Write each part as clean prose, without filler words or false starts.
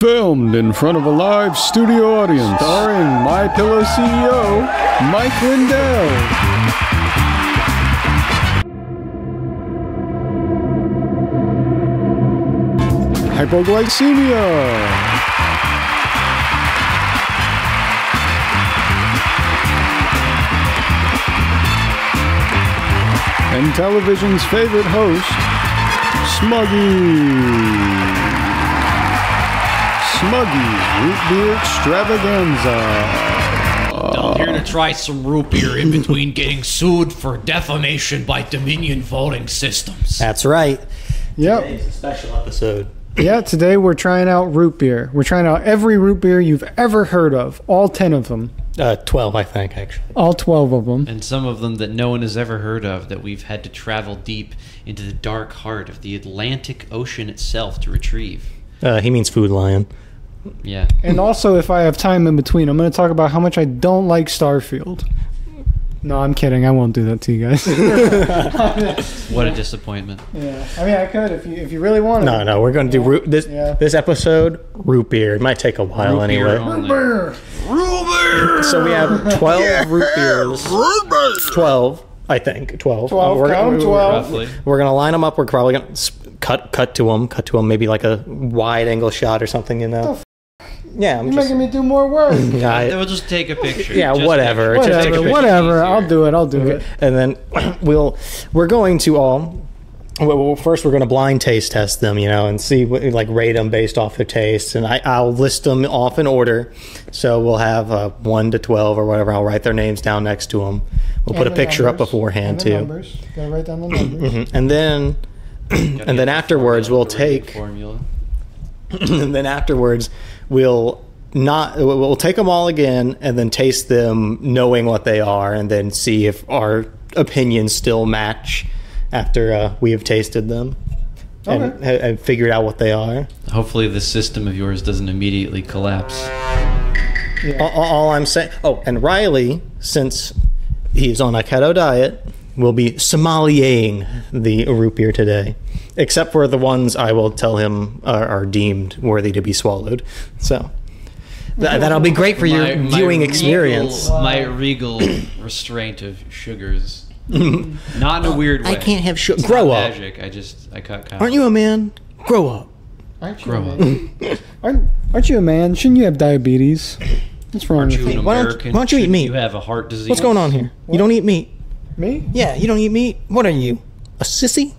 Filmed in front of a live studio audience, starring MyPillow CEO, Mike Lindell. Hypoglycemia. And television's favorite host, Smuggy. Smuggy's Root Beer Extravaganza. I'm here to try some root beer in between getting sued for defamation by Dominion voting systems. That's right. Yep. Today's a special episode. Yeah, today we're trying out root beer. We're trying out every root beer you've ever heard of. All 10 of them. 12, I think, actually. All 12 of them. And some of them that no one has ever heard of, that we've had to travel deep into the dark heart of the Atlantic Ocean itself to retrieve. He means Food Lion. Yeah. And also, if I have time in between, I'm going to talk about how much I don't like Starfield. No, I'm kidding. I won't do that to you guys. What a disappointment. Yeah, I mean, I could if you really wanted. No, we're going to do this episode, root beer. It might take a while Root beer anyway. only. Root beer. So we have 12 root beers. 12, I think. 12. 12, count them 12. Roughly. We're going to line them up. We're probably going to cut to them, maybe like a wide angle shot or something, you know. Yeah, You're making me do more work. We'll just take a picture. Yeah, Just whatever. take a Just take a picture. picture. Whatever. Easier. I'll do it. And then we're going to first we're going to blind taste test them, you know, and see like rate them based off their taste, and I'll list them off in order. So we'll have 1 to 12 or whatever. I'll write their names down next to them. We'll put a picture up beforehand too. Numbers. Gotta write down the numbers. And then and then afterwards we'll take formula. and then afterwards we'll take them all again and then taste them knowing what they are, and then see if our opinions still match after we have tasted them and figured out what they are. Hopefully this system of yours doesn't immediately collapse. Yeah. All I'm saying, and Riley, since he's on a keto diet, will be sommeliering the root beer today, except for the ones I will tell him are deemed worthy to be swallowed. So that'll be great for your viewing experience. My regal restraint of sugars. Not in a weird way. I can't have sugar. It's Grow not up. magic. I cut cows. Aren't you a man? Grow up. Aren't you Grow a man? Aren't you a man? Shouldn't you have diabetes? What's wrong Aren't with you you? an Why don't American? you eat Shouldn't meat? You have a heart disease. What's going on here? You don't eat meat. Me? Yeah, you don't eat meat. What are you? A sissy?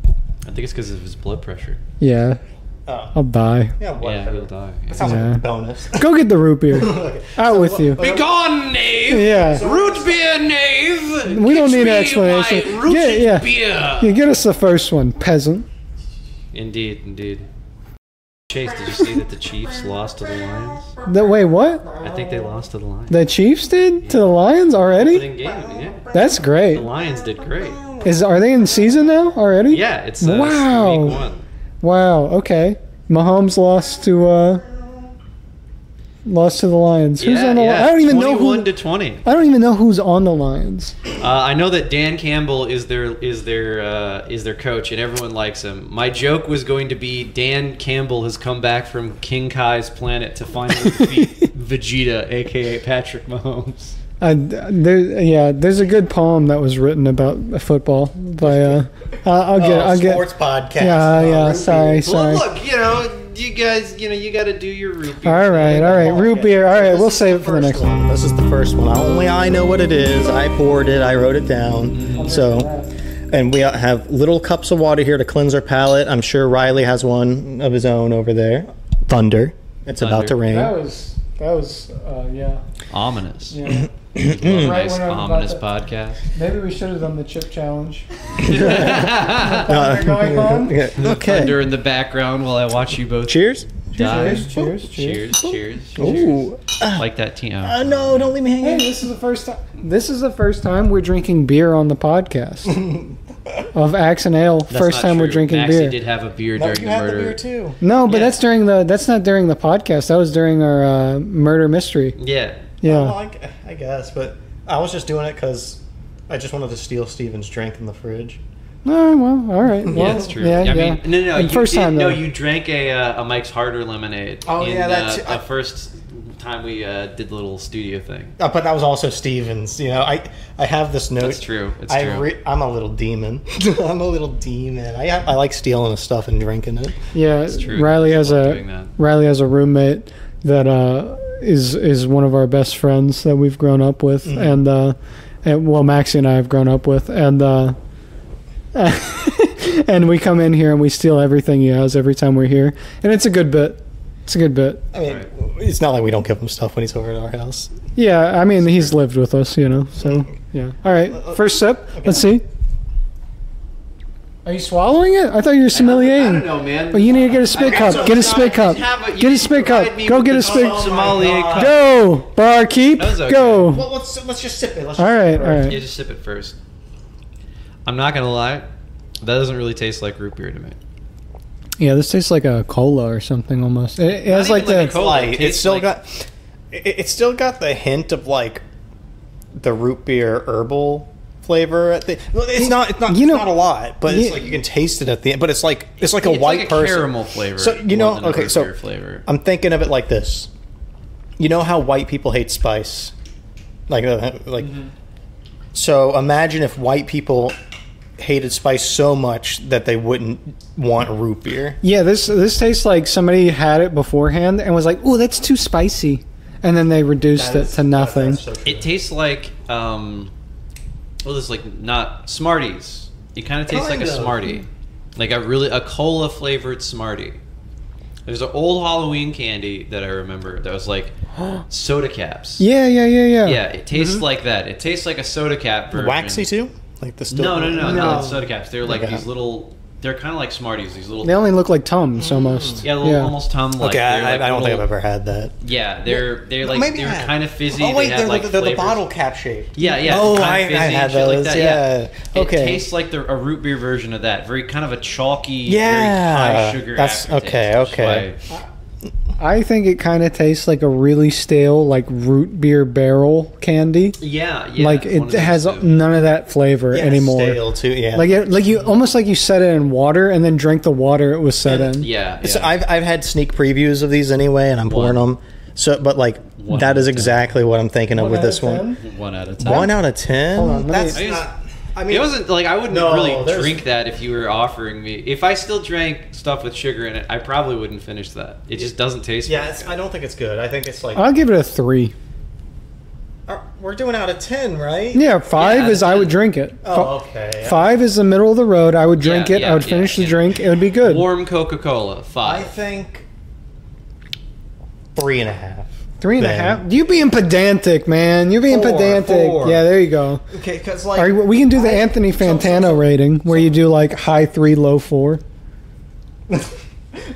I think it's because of his blood pressure. Yeah. Oh. I'll die. Yeah, he'll die. That sounds Yeah. like a bonus. Go get the root beer. Out with you. Be gone, knave! Yeah. Root beer, knave! We don't Get need an me explanation. my rooted Yeah. beer! You get us the first one, peasant. Indeed. Chase, did you see that the Chiefs lost to the Lions? Wait, what? I think they lost to the Lions. The Chiefs did to the Lions But already? in game, yeah. That's The great. Lions did great. Are they in season now already? Yeah, it's Wow. week 1. Wow. Okay. Mahomes lost to the Lions. Who's on the? I don't even know who. 21 to 20. I don't even know who's on the Lions. I know that Dan Campbell is their coach, and everyone likes him. My joke was going to be Dan Campbell has come back from King Kai's planet to finally defeat Vegeta, aka Patrick Mahomes. There's a good poem that was written about football by I'll get sports podcast. Yeah. Sorry. Well, look, you guys, you got to do your root beer. All right. Root beer. All right, we'll This is save it the for the next first one. This is the first one. Only I know what it is. I poured it. I wrote it down. So, and we have little cups of water here to cleanse our palate. I'm sure Riley has one of his own over there. Thunder. It's about to rain. That was yeah. Ominous. Yeah. Nice when I'm about ominous to- podcast. Maybe we should have done the chip challenge. Uh, Going on? Okay. Thunder in the background while I watch you both Cheers. die. Cheers. Cheers. Ooh. Like that team. No, don't leave me Hey, hanging. this is the first time we're drinking beer on the podcast. Of Axe&Ale, That's first not time we're true. drinking Maxie beer. did have a beer during the You had the murder. beer too. No, but Yeah. that's not during the podcast. That was during our murder mystery. Yeah. Yeah. Well, I guess, but I was just doing it because I just wanted to steal Steven's drink in the fridge. Well, all right. Well, Yeah, that's true. Yeah, I mean, no. And first time, no, though. you drank a Mike's Harder lemonade. Oh, in, yeah, that's- the first time we did the little studio thing. But that was also Steven's. You know, I have this note. That's true. It's true. I'm a little demon. I'm a little demon. I like stealing his stuff and drinking it. Yeah, That's true. Riley I has love a doing that. roommate that is one of our best friends that we've grown up with, and well, Maxie and I have grown up with, and and we come in here and we steal everything he has every time we're here, and it's a good bit. It's a good bit. I mean, it's not like we don't give him stuff when he's over at our house. Yeah, I mean, he's lived with us, you know, so, yeah. All right, first sip. Okay. Let's see. Are you swallowing it? I thought you were I sommeliering. don't know, man. Well, you need to get a spit cup. Get a spit cup. Get a spit cup. Go get a spit. Sommelier cup. Go, barkeep. That was okay. Go. Well, let's just sip it. All right, all right. You just sip it first. I'm not gonna lie, that doesn't really taste like root beer to me. Yeah, this tastes like a cola or something almost. It has Not like even like the. a cola. Light. It It's tastes still like- got. It's still got the hint of like the root beer herbal flavor at the. Well, it's not. It's not. You It's know- not a lot, but it's Yeah. like you can taste it at the end. But it's like a It's white like a person. caramel flavor. So you know, more than a okay, root so beer flavor. I'm thinking of it like this. You know how white people hate spice, like. So imagine if white people hated spice so much that they wouldn't want root beer. Yeah, this tastes like somebody had it beforehand and was like, "Ooh, that's too spicy," and then they reduced it to nothing. That's so true. It tastes like well, this is like not Smarties. It kind of tastes like a Kind of. Smartie, like a cola flavored Smartie. There's an old Halloween candy that I remember that was like soda caps. Yeah. Yeah, it tastes like that. It tastes like a soda cap version. Waxy too, like the still. No, No. it's soda caps. They're like Okay. these little. They're kind of like Smarties. These little. They only look like Tums almost. Yeah, little, almost Tum like. Okay, they're like I don't think I've little- ever had that. Yeah, they're like Maybe they're I have. kind of fizzy. Oh wait, they have like they're the flavors. bottle cap shaped. Yeah. Oh, kinda I fizzy had and shit like those, that, yeah. Okay. It tastes like a root beer version of that. Very kind of a chalky, Yeah, very high sugar. that's- aftertaste, okay, which is okay. why- I think it kind of tastes like a really stale, like root beer barrel candy. Yeah. Like one it of those has two. none of that flavor Yeah, anymore. stale too. Yeah, Like you almost like you set it in water and then drank the water it was set in. Yeah. So I've had sneak previews of these anyway, and I'm pouring them. So, but like One that out is of 10. exactly what I'm thinking of One with out this of one. 10? 1 out of 10. 1 out of 10. Hold on, let me- That's I just- not. I mean, It wasn't like I wouldn't No, really there's- drink that if you were offering me. If I still drank stuff with sugar in it, I probably wouldn't finish that. It just doesn't taste. Yeah, very it's, good. I don't think it's good. I think it's like I'll give it a 3. we're doing out of 10, right? Yeah, 5 Yeah, is I would 10. drink it. Oh, okay. 5 is the middle of the road. I would drink Yeah, it. I would yeah, finish the yeah. drink. It would be good. Warm Coca-Cola, I 5. think 3.5. 3.5. You being pedantic, man. You're being 4, pedantic. 4. Yeah, there you go. Okay, because like All right, we can do the Anthony Fantano rating where you do like high 3, low 4.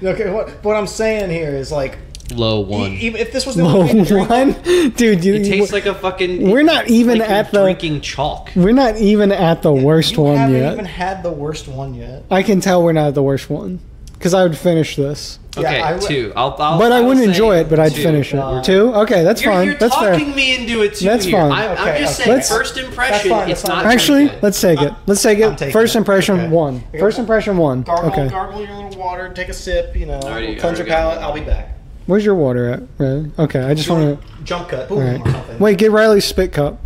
Okay, what I'm saying here is like Low 1. even if this was the Low only drink- 1, dude. It tastes like a fucking. We're not even like at you're the- drinking chalk. We're not even at the worst you one haven't yet. even had the worst one yet. I can tell we're not at the worst one because I would finish this, Okay, Yeah, I would- 2. I'll but I will wouldn't say enjoy it. But I'd 2. finish it. God. 2. Okay, that's fine. You're That's fair. talking me into it too. That's here. fine. I'm Okay, just okay. saying. Let's- First impression, fine, it's that's not. fine. Actually, very good. let's take it. Let's take I'm it. taking First it. impression Okay. 1. Here, First impression 1. Gargle, Okay. gargle your little water, take a sip, you know, Already- cleanse your already got palate. it. I'll be back. Where's your water at? Really? Okay, I just want to. Jump cut, boom, All right. or something. Wait, get Riley's spit cup.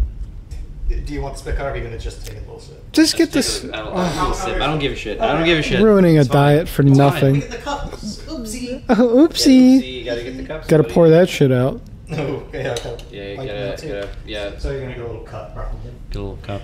Do you want the spit cutter, or are you gonna just take a little sip? Just get Just this. take a little sip. I don't give a shit. I don't give a shit. Ruining a It's fine. diet for It's fine. nothing. Get the cup. Oopsie. Oh, Yeah, oopsie. see, you gotta get the cups. Gotta buddy. pour that shit out. Oh, yeah, cup. Yeah, you Like gotta, that too. yeah. So you're gonna get a little cut, probably. Get a little cup.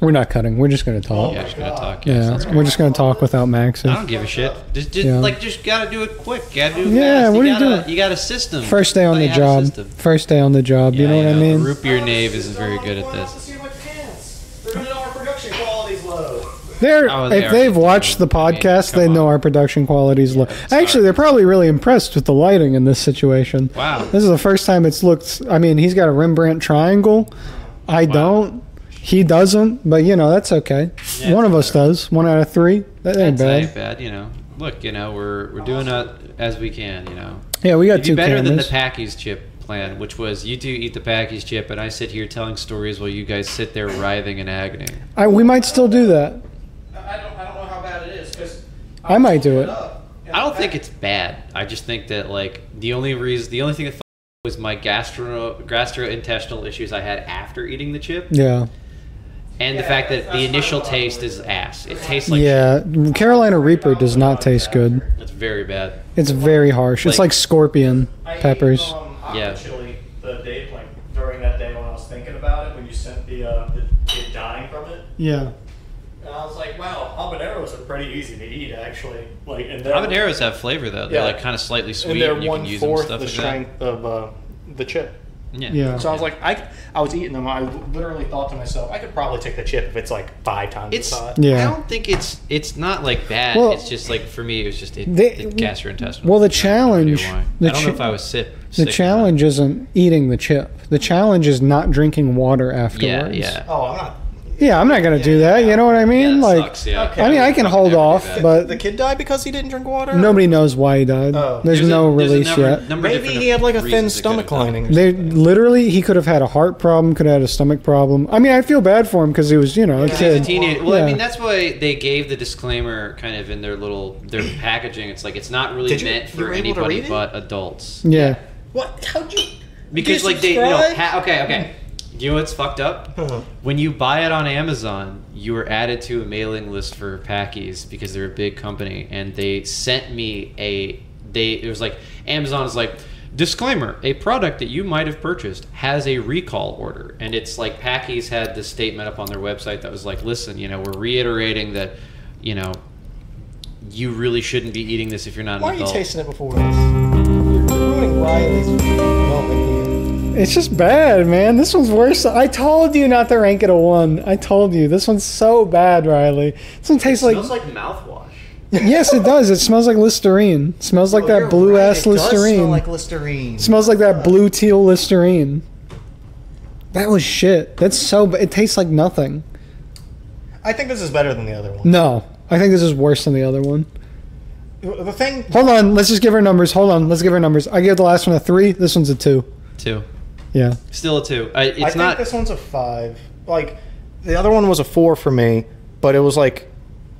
We're not cutting. We're just gonna talk. Yeah, just gonna talk. Yeah, sounds good. we're just gonna talk without Max. I don't give a shit. Just Yeah. just gotta do it quick. Gotta do it Yeah, fast. what are you gotta, doing? You got a system. First day on Thought the you had a job. system. First day on the job. You know what I The mean? root beer knave isn't very good at this. See my pants. They're gonna know our production quality's low. They're, Oh, they if are they've just watched the doing- I mean, podcast, come they know on. our production quality's low. sorry. Actually, they're probably really impressed with the lighting in this situation. Wow. This is the first time it's looked. I mean, he's got a Rembrandt triangle. I don't. He doesn't. But you know, that's okay. Yeah, One of it's us does. 1 out of 3. That ain't That's bad. not bad, you know. Look, you know, we're doing it as we can, you know. Yeah, we got It'd be 2 better than the cameras. Packies chip plan, which was you 2 eat the Packies chip, and I sit here telling stories while you guys sit there writhing in agony. We might still do that. I don't I might do it. I don't think it's bad. I just think that like the only thing that was my gastrointestinal issues I had after eating the chip. Yeah. And the fact that the initial taste is ass. It tastes like Carolina Reaper does not taste good. It's very bad. It's very harsh. It's like scorpion peppers. Actually, the day during that day when I was thinking about it, when you sent the kid dying from it. Yeah. And I was like, wow, habaneros are pretty easy to eat, actually. Like, and habaneros have flavor though. They're like kind of slightly sweet. And you can use them and stuff the like strength that. of the chip. Yeah. So I was like, I was eating them. I literally thought to myself, I could probably take the chip if it's like 5 times as hot. Yeah. I don't think it's not like bad. Well, it's just like for me, it was just gastrointestinal. Well, the challenge. I don't know if I was sick. The challenge isn't eating the chip. The challenge is not drinking water afterwards. Yeah. Oh, I'm not. Yeah, I'm not gonna do that. You know what I mean? Yeah, like, sucks, yeah. Okay. I mean, I can hold off, but The kid died because he didn't drink water? nobody knows why he died. Oh. There's no release yet. Maybe he had like a thin stomach lining. They literally, he could have had a heart problem, could have had a stomach problem. I mean, I feel bad for him because he was, a He's kid. a teenager. Well, Yeah. I mean, that's why they gave the disclaimer kind of in their packaging. It's like it's not really meant you for were able to anybody read it? but adults. Yeah. What? How'd you? Because like they, okay. You know what's fucked up? Uh-huh. When you buy it on Amazon, you were added to a mailing list for Packies because they're a big company, and they sent me it was like Amazon is like, disclaimer: a product that you might have purchased has a recall order, and it's like Packies had this statement up on their website that was like, listen, we're reiterating that, you really shouldn't be eating this if you're not an Why are adult. you tasting it before this? You're ruining Riley's moment here. It's just bad, man. This one's worse. I told you not to rank it a 1. I told you. This one's so bad, Riley. This one tastes It smells like mouthwash. Yes, it does. It smells like Listerine. It smells like that blue-ass It does Listerine. smell like Listerine. It smells like that blue-teal Listerine. That was shit. That's so... It tastes like nothing. I think this is better than the other one. No. I think this is worse than the other one. The thing... Hold on. Let's just give her numbers. Hold on. Let's give her numbers. I gave the last one a 3. This one's a 2. 2. Yeah. Still a 2. I think this one's a 5. Like, the other one was a 4 for me, but it was like,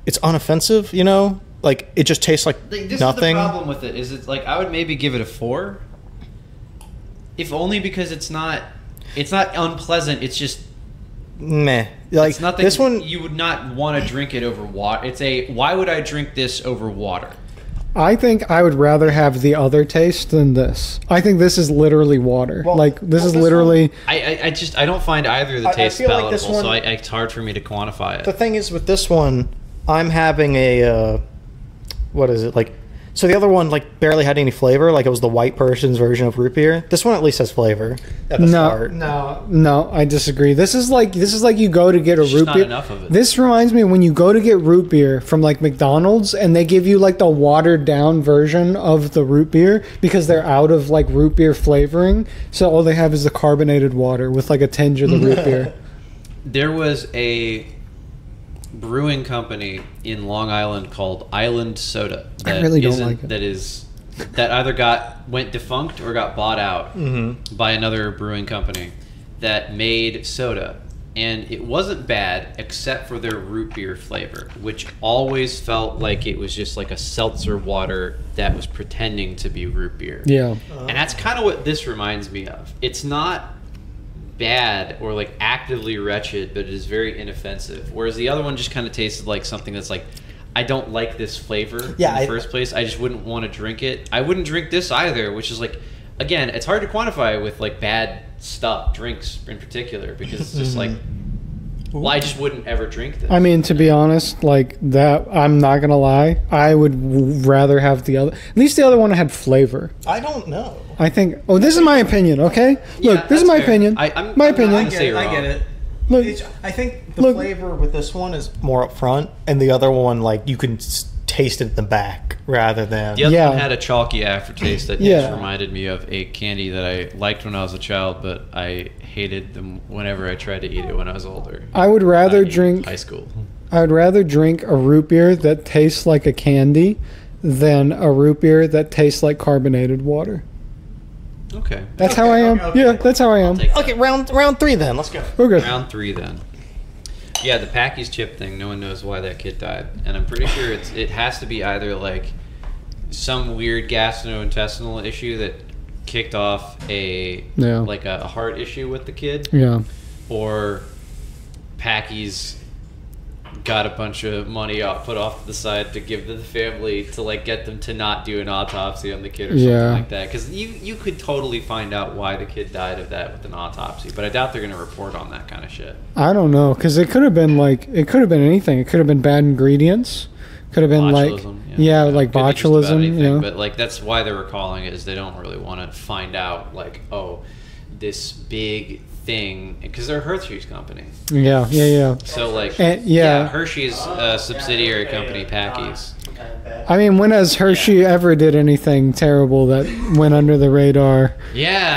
it's unoffensive, Like, it just tastes like this nothing. Is the problem with it. Is it's like I would maybe give it a 4, if only because it's not unpleasant. It's just Meh. Like, it's nothing. this one... You would not want to drink it over water. Why would I drink this over water? I think I would rather have the other taste than this. I think this is literally water. This is literally... I don't find either of the tastes feel like palatable, this one- so it's hard for me to quantify it. The thing is, with this one, I'm having a... what is it? Like... So the other one, barely had any flavor. Like, it was the white person's version of root beer. This one at least has flavor at the start. No, I disagree. This is like you go to get a root not beer. enough of it. This reminds me of when you go to get root beer from McDonald's and they give you the watered down version of the root beer because they're out of root beer flavoring. So all they have is the carbonated water with a tinge of the root beer. There was a brewing company in Long Island called Island Soda. I really don't like it. That either went defunct or got bought out by another brewing company that made soda, and it wasn't bad except for their root beer flavor, which always felt like it was just like a seltzer water that was pretending to be root beer. Yeah. And that's kind of what this reminds me of. It's not bad or actively wretched, but it is very inoffensive, whereas the other one just kind of tasted like something that's I don't like this flavor in the first place. I just wouldn't want to drink it. I wouldn't drink this either, which is again, it's hard to quantify with bad stuff, drinks in particular, because it's just well, I just wouldn't ever drink this. I mean, to be honest, that, I'm not going to lie, I would rather have the other. At least the other one had flavor. I don't know. I think. Oh, this is my opinion, okay? Look, this is my opinion. My opinion. I get it. Look, I think the flavor with this one is more up front, and the other one, you can taste it in the back rather than... The other one had a chalky aftertaste that just reminded me of a candy that I liked when I was a child, but I hated them whenever I tried to eat it when I was older. I would rather drink... High school. I would rather drink a root beer that tastes like a candy than a root beer that tastes like carbonated water. Okay. That's how I am. Okay. Yeah, that's how I am. Okay, round 3 then. Let's go. Okay. Round 3 then. Yeah, the Packy's chip thing. No one knows why that kid died, and I'm pretty sure it has to be either like some weird gastrointestinal issue that kicked off a heart issue with the kid. Yeah. Or Packy's got a bunch of money put off to the side to give to the family to like get them to not do an autopsy on the kid or something like that. Because you could totally find out why the kid died of that with an autopsy, but I doubt they're going to report on that kind of shit. I don't know, because it could have been anything. It could have been bad ingredients. Could have been botulism, like botulism. Anything, but like that's why they're recalling it, is they don't really want to find out like, oh, this big thing, because they're a Hershey's company. Yeah. So like, Hershey's subsidiary company, Packy's. I mean, when has Hershey ever did anything terrible that went under the radar?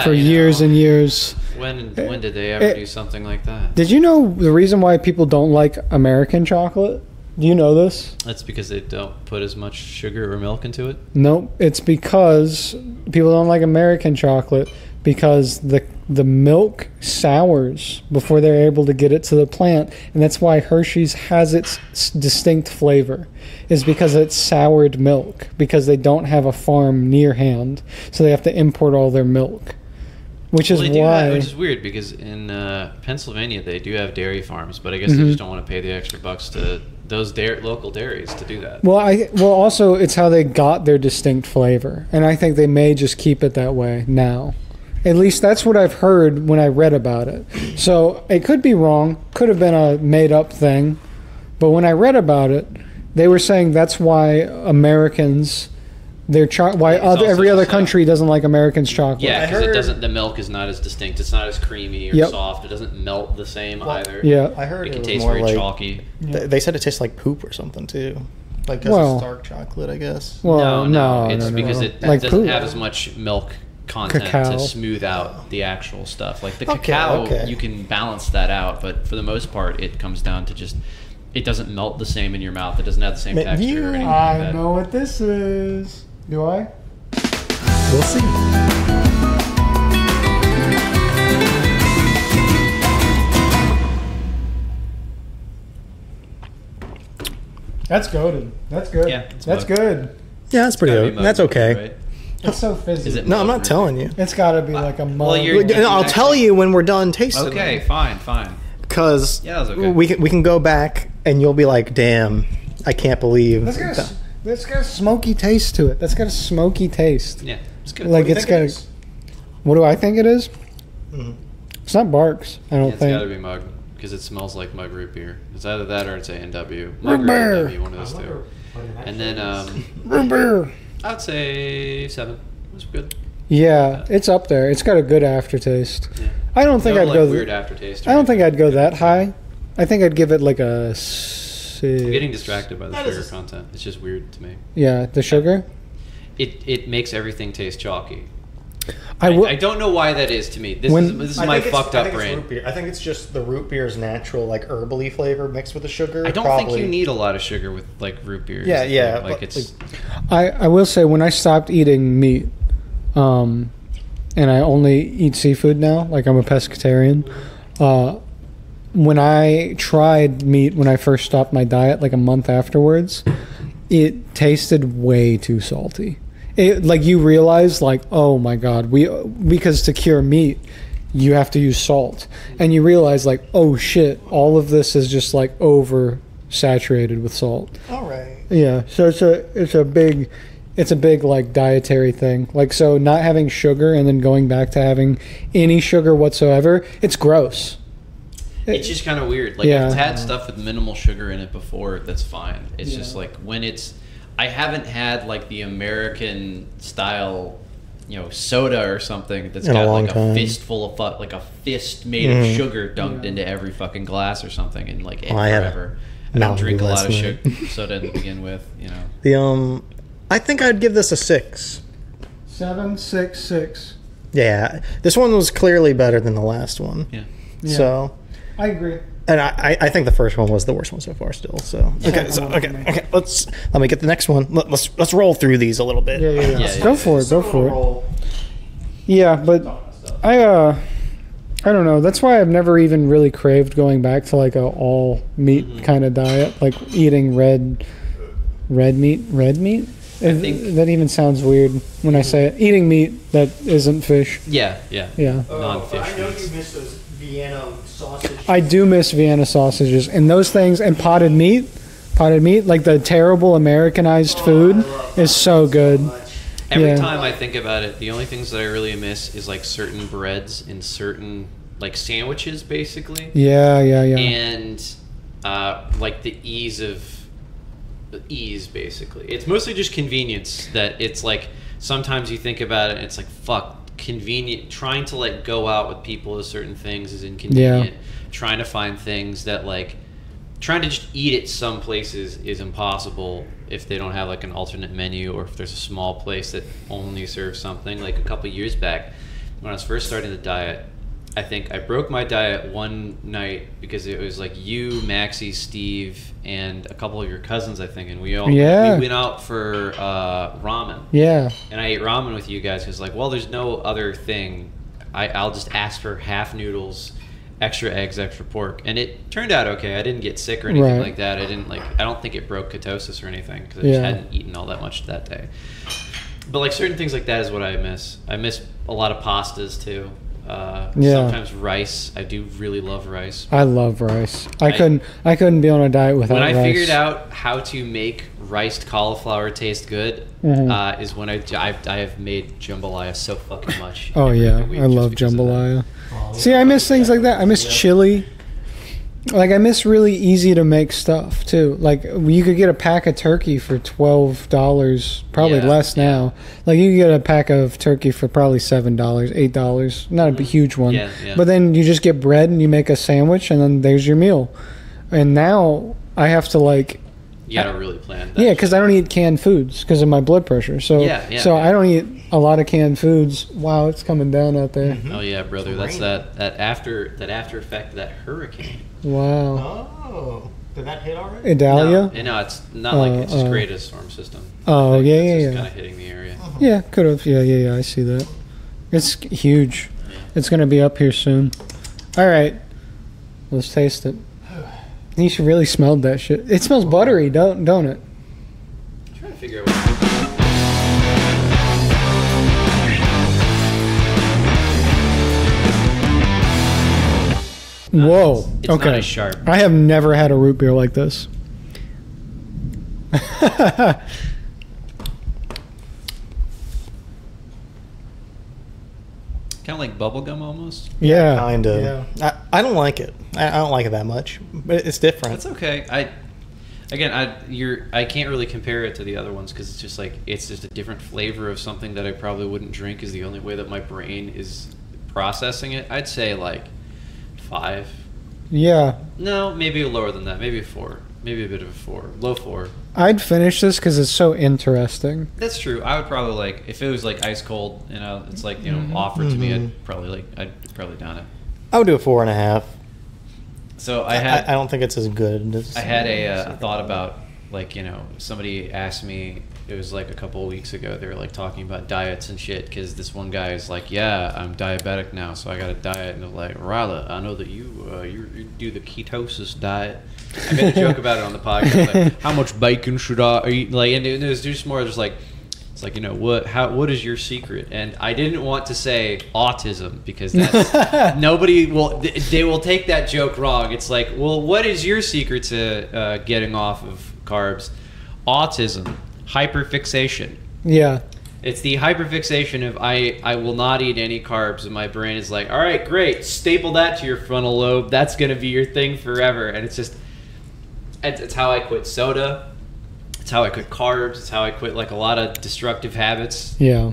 For years and years. When did they ever do something like that? Did you know the reason why people don't like American chocolate? Do you know this? That's because they don't put as much sugar or milk into it? Nope. It's because people don't like American chocolate because the milk sours before they're able to get it to the plant, and that's why Hershey's has its distinct flavor, is because it's soured milk, because they don't have a farm near hand, so they have to import all their milk. Which is weird, because in Pennsylvania they do have dairy farms, but I guess they just don't want to pay the extra bucks to those local dairies to do that. Well, also it's how they got their distinct flavor, and I think they may just keep it that way now. At least that's what I've heard when I read about it. So it could be wrong, could have been a made-up thing, but when I read about it, they were saying that's why Americans, every other country doesn't like Americans' chocolate. Yeah, because the milk is not as distinct. It's not as creamy or soft. It doesn't melt the same either. Yeah, I heard it can taste very chalky. They said it tastes like poop or something too. Like because it's dark chocolate, I guess. Well, no. It's because it like doesn't poop. have as much milk content to smooth out the actual stuff. Like the cacao, you can balance that out, but for the most part, it comes down to just it doesn't melt the same in your mouth. It doesn't have the same texture or anything like that. I know what this is. Do I? We'll see. That's goated. That's good. Yeah, that's good. Yeah, that's pretty good. That's okay. Right? It's so fizzy. Is it no, I'm not telling you. It's got to be like a mug. I'll tell you when we're done tasting. Okay, fine. Because okay. we can go back and you'll be like, damn, I can't believe. That's got a smoky taste to it. That's got a smoky taste. Yeah, it's good. Like it's got. What do I think it is? Mm-hmm. It's not Barks. I don't think. It's got to be Mug because it smells like Mug root beer. It's either that or it's A&W. Mug or A&W, one of those two. And then root beer. I'd say 7. It's good. Yeah, it's up there. It's got a good aftertaste. Yeah. I don't think I'd go weird aftertaste. I don't think I'd go that high. I think I'd give it like a 6. I'm getting distracted by the sugar content. It's just weird to me. Yeah, the sugar. It makes everything taste chalky. I don't know why that is to me. This is my fucked up brain. Root beer. I think it's just the root beer's natural, like herbally flavor mixed with the sugar. I don't think you need a lot of sugar with like root beer. Yeah. Like it's. I will say when I stopped eating meat, and I only eat seafood now, like I'm a pescatarian. When I tried meat when I first stopped my diet, like a month afterwards, it tasted way too salty. Like you realize, like, oh my god, because to cure meat, you have to use salt, and you realize, like, oh shit, all of this is just like over saturated with salt. All right. Yeah, so it's a big like dietary thing. Like, so not having sugar and then going back to having any sugar whatsoever, it's gross. It's just kind of weird. Like I've had stuff with minimal sugar in it before. That's fine. It's just like when I haven't had like the American style, soda or something that's got like a fistful of like a fist made of sugar dunked into every fucking glass or something, and like forever. I don't drink a lot of soda to begin with. I think I'd give this a 6. 7, 6, 6. Yeah, this one was clearly better than the last one. Yeah. So I agree. And I think the first one was the worst one so far still. So okay. Let me get the next one. Let's roll through these a little bit. Yeah. Go for it. Yeah, but I I don't know. That's why I've never even really craved going back to like a all meat kind of diet, like eating red meat. That even sounds weird when I say it. Eating meat that isn't fish. Yeah. I Non-fish know meats. you miss those Vienna sausages. I do miss Vienna sausages and those things, and potted meat, like the terrible Americanized food, is so good. Every time I think about it, the only things that I really miss is like certain breads and certain like sandwiches, basically. Yeah. And like the ease, basically. It's mostly just convenience. That it's like sometimes you think about it, and it's like fuck. Convenient. Trying to like go out with people to certain things is inconvenient. Yeah. Trying to find things that like trying to just eat at some places is impossible if they don't have like an alternate menu, or if there's a small place that only serves something. Like a couple years back when I was first starting the diet, I think I broke my diet one night because it was like you, Maxie, Steve, and a couple of your cousins, I think, and we went out for ramen. Yeah. And I ate ramen with you guys because like, well, there's no other thing. I'll just ask for half noodles, extra eggs, extra pork, and it turned out okay. I didn't get sick or anything like that. I don't think it broke ketosis or anything because I just hadn't eaten all that much that day. But like certain things like that is what I miss. I miss a lot of pastas too. Sometimes rice. I do really love rice. I love rice. I couldn't be on a diet without rice. When I figured out how to make riced cauliflower taste good, is when I have made jambalaya so fucking much. Oh yeah, I love jambalaya. See, I miss things like that. I miss chili. Like I miss really easy to make stuff too. Like you could get a pack of turkey for $12, probably less now. Like you could get a pack of turkey for probably $7, $8. Not a huge one. But then you just get bread and you make a sandwich and then there's your meal. And now I have to like. You gotta really plan that. Yeah, because I don't eat canned foods because of my blood pressure. So I don't eat a lot of canned foods. Wow, it's coming down out there. Oh yeah, brother. That's that after effect of that hurricane. Wow. Oh, did that hit already? Idalia? No, it's not like it's just created a storm system. Oh, It's just kind of hitting the area. Yeah, could have. Yeah, I see that. It's huge. Yeah. It's going to be up here soon. All right. Let's taste it. You should really smell that shit. It smells buttery, don't it? I'm trying to figure out what Whoa. It's okay. not as sharp. I have never had a root beer like this. Kind of like bubblegum almost. Yeah. Kind of. Yeah. I don't like it. I don't like it that much. But it's different. That's okay. I can't really compare it to the other ones because it's just a different flavor of something that I probably wouldn't drink is the only way that my brain is processing it. I'd say like 5. Yeah. No, maybe lower than that. Maybe a 4. Maybe a bit of a 4. Low 4. I'd finish this because it's so interesting. That's true. I would probably like if it was like ice cold. It's like offered to me. I'd probably down it. I would do a 4.5. So I don't think it's as good. I had a thought about somebody asked me. It was like a couple of weeks ago. They were like talking about diets and shit because this one guy is like, yeah, I'm diabetic now, so I got a diet. And they're like, Ryla, I know that you do the ketosis diet. I made a joke about it on the podcast. Like, how much bacon should I eat? Like, and it was just more just like, it's like, what is your secret? And I didn't want to say autism because that's nobody will. They will take that joke wrong. It's like, well, what is your secret to getting off of carbs? Autism. Hyperfixation. Yeah. It's the hyperfixation of I will not eat any carbs, and my brain is like, all right, great, staple that to your frontal lobe. That's going to be your thing forever. And it's just, it's how I quit soda. It's how I quit carbs. It's how I quit like a lot of destructive habits. Yeah.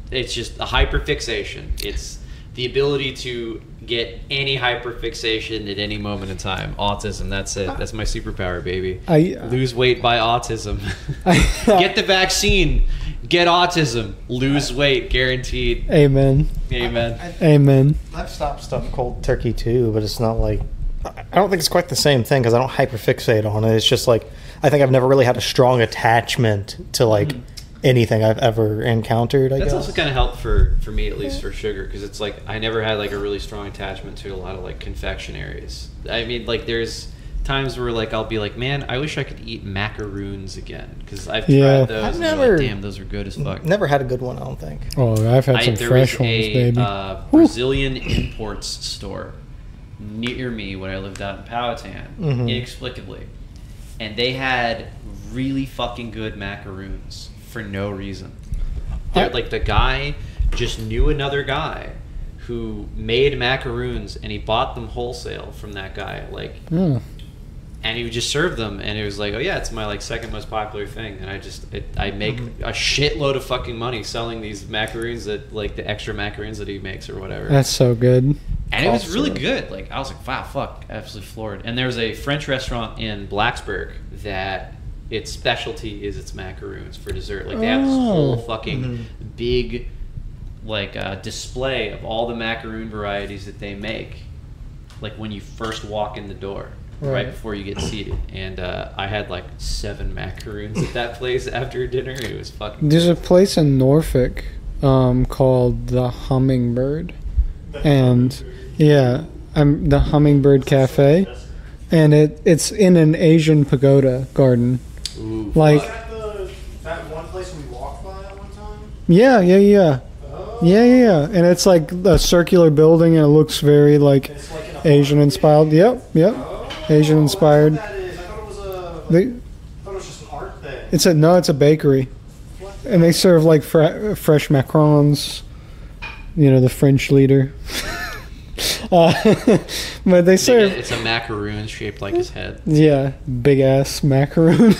It's just a hyperfixation. It's the ability to get any hyperfixation at any moment in time. Autism, that's it. That's my superpower, baby. Lose weight by autism. Get the vaccine. Get autism. Lose weight, guaranteed. Amen. Amen. I've stopped stuff cold turkey too, but it's not like... I don't think it's quite the same thing because I don't hyperfixate on it. It's just like... I think I've never really had a strong attachment to like... anything I've ever encountered. I That's guess. also kind of helped for me, at least for sugar, because it's like I never had like a really strong attachment to a lot of like confectionaries. I mean, like there's times where like I'll be like, man, I wish I could eat macaroons again, because I've tried those. I've and never, like, damn, those are good as fuck. Never had a good one, I don't think. Oh, I've had some there fresh was ones, baby. Brazilian imports store near me when I lived out in Powhatan, inexplicably, and they had really fucking good macaroons for no reason. Like the guy just knew another guy who made macaroons, and he bought them wholesale from that guy. Like, and he would just serve them, and it was like, oh yeah, it's my like second most popular thing, and I make a shitload of fucking money selling these macaroons, that like the extra macaroons that he makes or whatever. That's so good. And it was really good. Like I was like, wow, fuck, absolutely floored. And there was a French restaurant in Blacksburg that its specialty is its macaroons for dessert. Like they have this whole fucking big like display of all the macaroon varieties that they make, like when you first walk in the door. Right before you get seated, and I had like 7 macaroons at that place after dinner. It was fucking. There's a place in Norfolk called the Hummingbird, and I'm the Hummingbird Cafe, and it's in an Asian pagoda garden. Ooh, like that one place we walked by at one time. Yeah. Oh. Yeah, and it's like a circular building, and it looks very like Asian inspired. Yep. Asian inspired. That is. I thought it was I thought it was just an art thing. It's a bakery, and they serve like fresh macarons. You know, the French leader. But they serve. It's a macaroon shaped like his head. Yeah, big ass macaroon.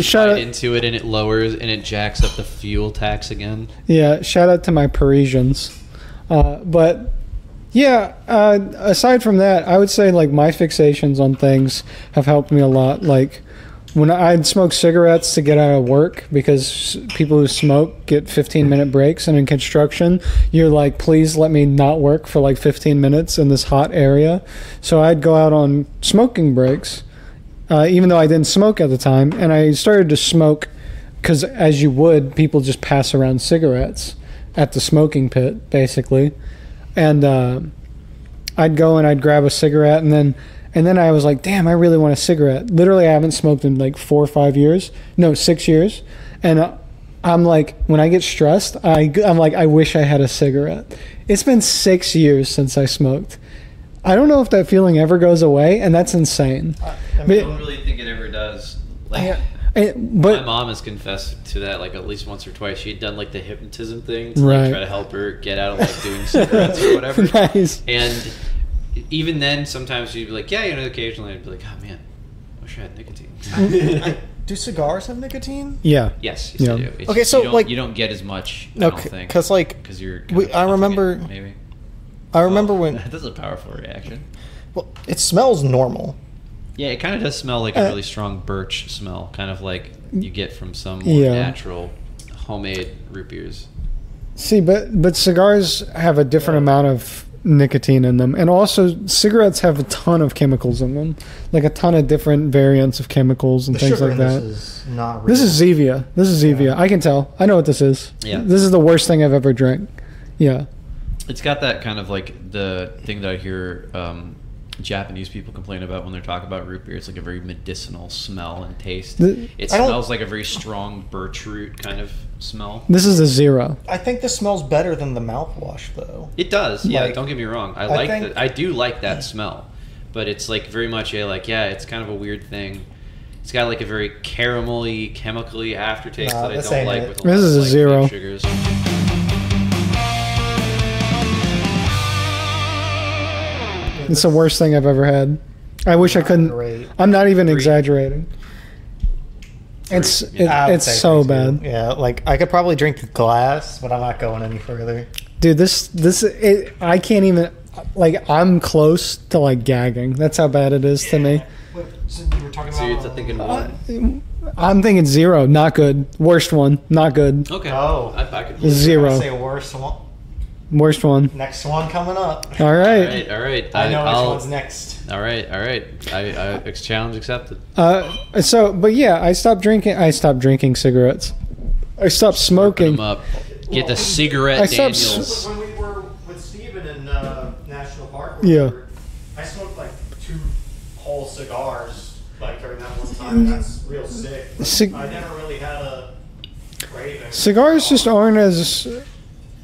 Shout out into it, and it lowers and it jacks up the fuel tax again. Yeah, shout out to my Parisians. But yeah, aside from that, I would say like my fixations on things have helped me a lot. Like when I'd smoke cigarettes to get out of work, because people who smoke get 15-minute breaks, and in construction, you're like, please let me not work for like 15 minutes in this hot area. So I'd go out on smoking breaks, even though I didn't smoke at the time, and I started to smoke because, as you would, people just pass around cigarettes at the smoking pit, basically. And I'd go and I'd grab a cigarette, and then I was like, damn, I really want a cigarette. Literally, I haven't smoked in like 4 or 5 years. No, 6 years. And I'm like, when I get stressed, I'm like, I wish I had a cigarette. It's been 6 years since I smoked. I don't know if that feeling ever goes away, and that's insane. I don't really think it ever does. Like, but my mom has confessed to that like at least once or twice. She had done like the hypnotism thing to Right. like, try to help her get out of like doing cigarettes or whatever. Nice. And even then, sometimes she'd be like, yeah, occasionally I'd be like, oh man, I wish I had nicotine. Do cigars have nicotine? Yeah. Yes, Yeah. they do. It's Okay, just so, you like- don't get as much. I don't think because like because you're. I remember. Maybe. I remember when. That's a powerful reaction. Well, it smells normal. Yeah, it kind of does smell like a really strong birch smell, kind of like you get from some more Yeah. natural homemade root beers. See, but cigars have a different amount of nicotine in them, and also cigarettes have a ton of chemicals in them, like a ton of different variants of chemicals and things like that. This is not real. This is Zevia. This is Zevia. Yeah. I can tell. I know what this is. Yeah. This is the worst thing I've ever drank. Yeah. It's got that kind of like the thing that I hear Japanese people complain about when they're talking about root beer. It's like a very medicinal smell and taste. It smells like a very strong birch root kind of smell. This is a zero. I think this smells better than the mouthwash, though. It does, yeah. Like, Don't get me wrong. think- I do like that smell, but it's like very much it's kind of a weird thing. It's got like a very caramelly, chemically aftertaste Nah, that I this don't ain't like it. with a This lot is of a like, zero. fake sugars. It's the worst thing I've ever had. I wish I couldn't. Great. I'm not even 3. exaggerating. It's I would it's say so 3 too. bad, Yeah, like I could probably drink the glass, but I'm not going any further. dude. I can't even. Like, I'm close to like gagging. That's how bad it is to me. Wait, so you were talking So about. you're thinking one. I'm thinking zero. Not good. Worst one. Not good. Okay. Oh. I could believe Zero. Say worse one. Worst one. Next one coming up. All right. All right. I know which one's next. All right. I challenge accepted. But yeah, I stopped drinking cigarettes. I stopped smoking. Them up. Get the cigarette Daniels. When we were with Steven in National Park, Yeah. I smoked like 2 whole cigars like during that one time. And that's real sick. I never really had a craving. Cigars just aren't as.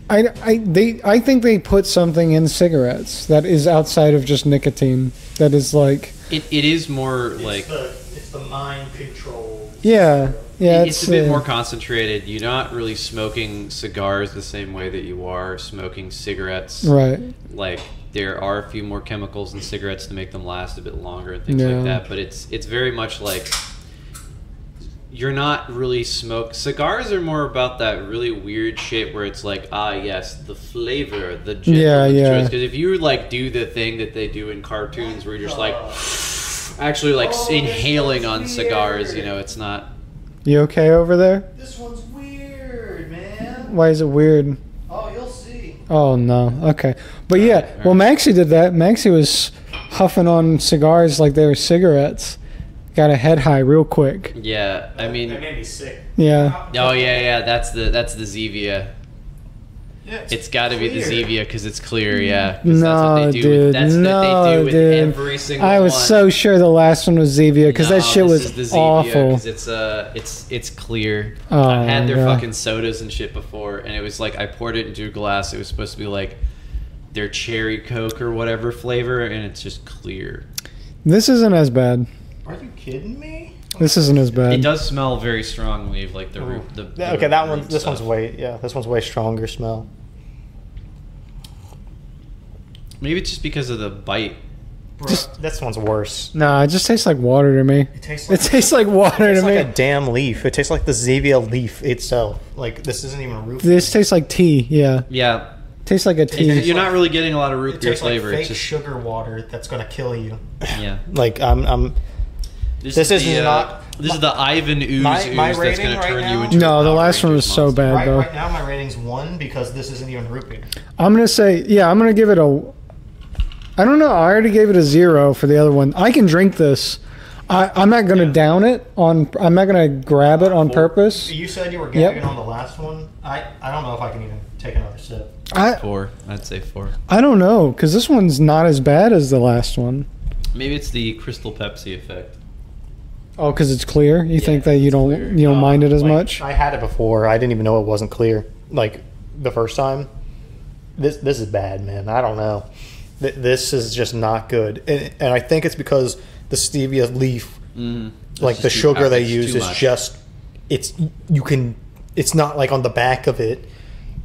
I think they put something in cigarettes that is outside of just nicotine. That is like. It is more like. It's the mind control. Yeah. Yeah, it's a bit more concentrated. You're not really smoking cigars the same way that you are smoking cigarettes. Right. Like there are a few more chemicals in cigarettes to make them last a bit longer and things like that. But it's very much like you're not really Cigars are more about that really weird shit where it's like, yes, the flavor, the choice. Because if you like do the thing that they do in cartoons where you're just like actually like inhaling on cigars, it's not. You okay over there? This one's weird, man. Why is it weird? Oh, you'll see. Oh, no. Okay. But yeah, well, Maxie did that. Maxie was huffing on cigars like they were cigarettes. Got a head high real quick. Yeah, I mean... That made me sick. Yeah. Oh, yeah, that's the Zevia. Yeah, it's got to be the Zevia because it's clear, yeah. No, that's what they do dude. That's what they do with every single one. I was so sure the last one was Zevia because that shit was awful. Because it's clear. Oh, I've had their fucking sodas and shit before, and it was like I poured it into a glass. It was supposed to be like their cherry Coke or whatever flavor, and it's just clear. This isn't as bad. Are you kidding me? This isn't as bad. It does smell very strongly of like the root. Okay, that one. This one's way stronger smell. Maybe it's just because of the bite. This one's worse. Nah, it just tastes like water to me. It tastes like water to me. It's like a damn leaf. It tastes like the Zevia leaf itself. Like this isn't even root beer. This tastes like tea. Yeah. Yeah. Tastes like a tea. You're not really getting a lot of root beer flavor. Like fake it's just sugar water that's gonna kill you. Yeah. Like This is not. This is the Ivan ooze my that's going rating to right turn now- you into. No, a the Power last one was Rangers so monster. bad though. Right now, my rating's 1 because this isn't even root beer. I'm gonna say, I'm gonna give it a. I don't know. I already gave it a 0 for the other one. I can drink this. I'm not gonna down it on. I'm not gonna grab it on purpose. You said you were gagging on the last one. I don't know if I can even take another sip. 4. I'd say 4. I don't know because this one's not as bad as the last one. Maybe it's the Crystal Pepsi effect. Oh, because it's clear. You think that you don't mind it as much? I had it before. I didn't even know it wasn't clear. Like the first time. This is bad, man. I don't know. This is just not good, and I think it's because the stevia leaf, like the sugar they use, is just it's not like on the back of it.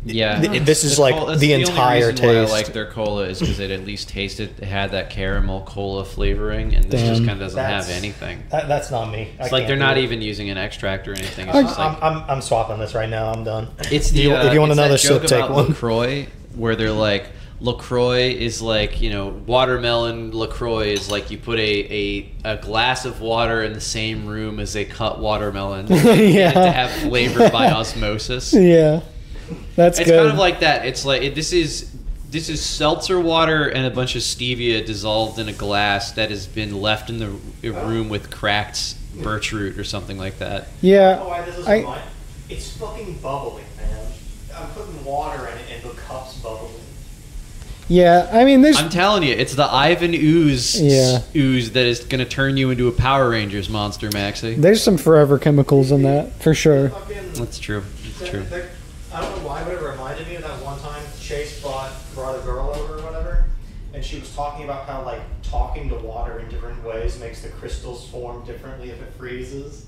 Yeah, this is like the entire taste. Why I like their cola is because it at least tasted. It had that caramel cola flavoring, and this just kind of doesn't have anything. That's not me. It's like they're not even using an extract or anything. It's just like, I'm swapping this right now. I'm done. It's the if you want it's another that joke sip, take about one. LaCroix, where they're like LaCroix is like watermelon LaCroix is like you put a glass of water in the same room as a cut watermelon to have flavor by osmosis. Yeah. It's good. Kind of like that. It's like this is seltzer water and a bunch of stevia dissolved in a glass that has been left in the room with cracked birch root or something like that. Yeah. It's fucking bubbling, man. I'm putting water in it and the cup's bubbling. Yeah, I mean, I'm telling you, it's the Ivan ooze ooze that is going to turn you into a Power Rangers monster, Maxie. There's some forever chemicals in that for sure. That's true. That's true. I don't know why, but it reminded me of that one time Chase brought a girl over or whatever, and she was talking about how like talking to water in different ways makes the crystals form differently if it freezes,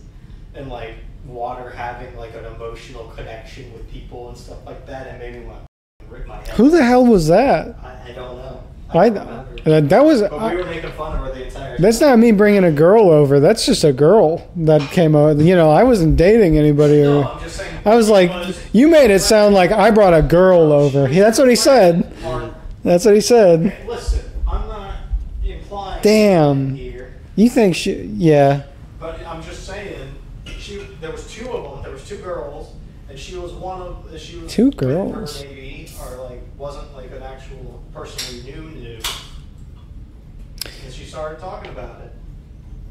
and like water having like an emotional connection with people and stuff like that, and made me want to rip my head. Who the hell was that? I don't know. That was. But we were making fun of her the entire time. That's not me bringing a girl over. That's just a girl that came over. I wasn't dating anybody. No, I'm just saying. I was like, you made it sound like I brought a girl over. That's what he said. That's what he said. Okay, listen, I'm not implying. Damn. Here. You think she? Yeah. But I'm just saying, there was 2 of them. There was 2 girls, and she was one. one of she was Two with girls. her maybe, or like wasn't like an actual person we knew. And she started talking about it.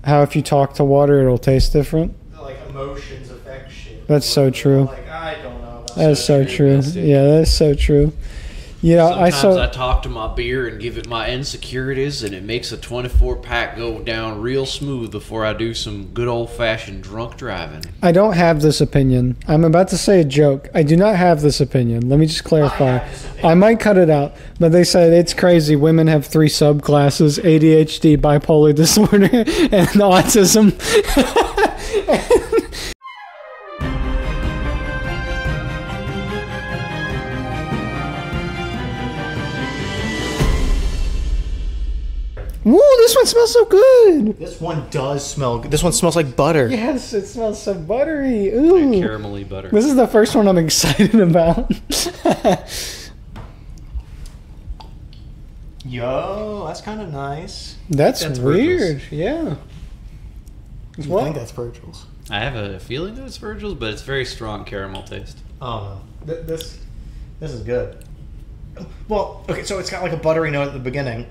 How if you talk to water, it'll taste different. Like emotions affect shit. That's so true. Like I don't know. About That is so true. That's it. Yeah, that is so true. Yeah, I Sometimes saw. I talk to my beer and give it my insecurities, and it makes a 24-pack go down real smooth before I do some good old-fashioned drunk driving. I don't have this opinion. I'm about to say a joke. I do not have this opinion. Let me just clarify. I might cut it out, but they said it's crazy. Women have 3 subclasses: ADHD, bipolar disorder, and autism. Woo, this one smells so good. This one does smell good. This one smells like butter. Yes, it smells so buttery. Ooh. Caramelly butter. This is the first one I'm excited about. Yo, that's kind of nice. That's That's weird. Yeah. I What? think that's Virgil's. I have a feeling that it's Virgil's, but it's very strong caramel taste. Oh no, this is good. Well, okay, so it's got like a buttery note at the beginning,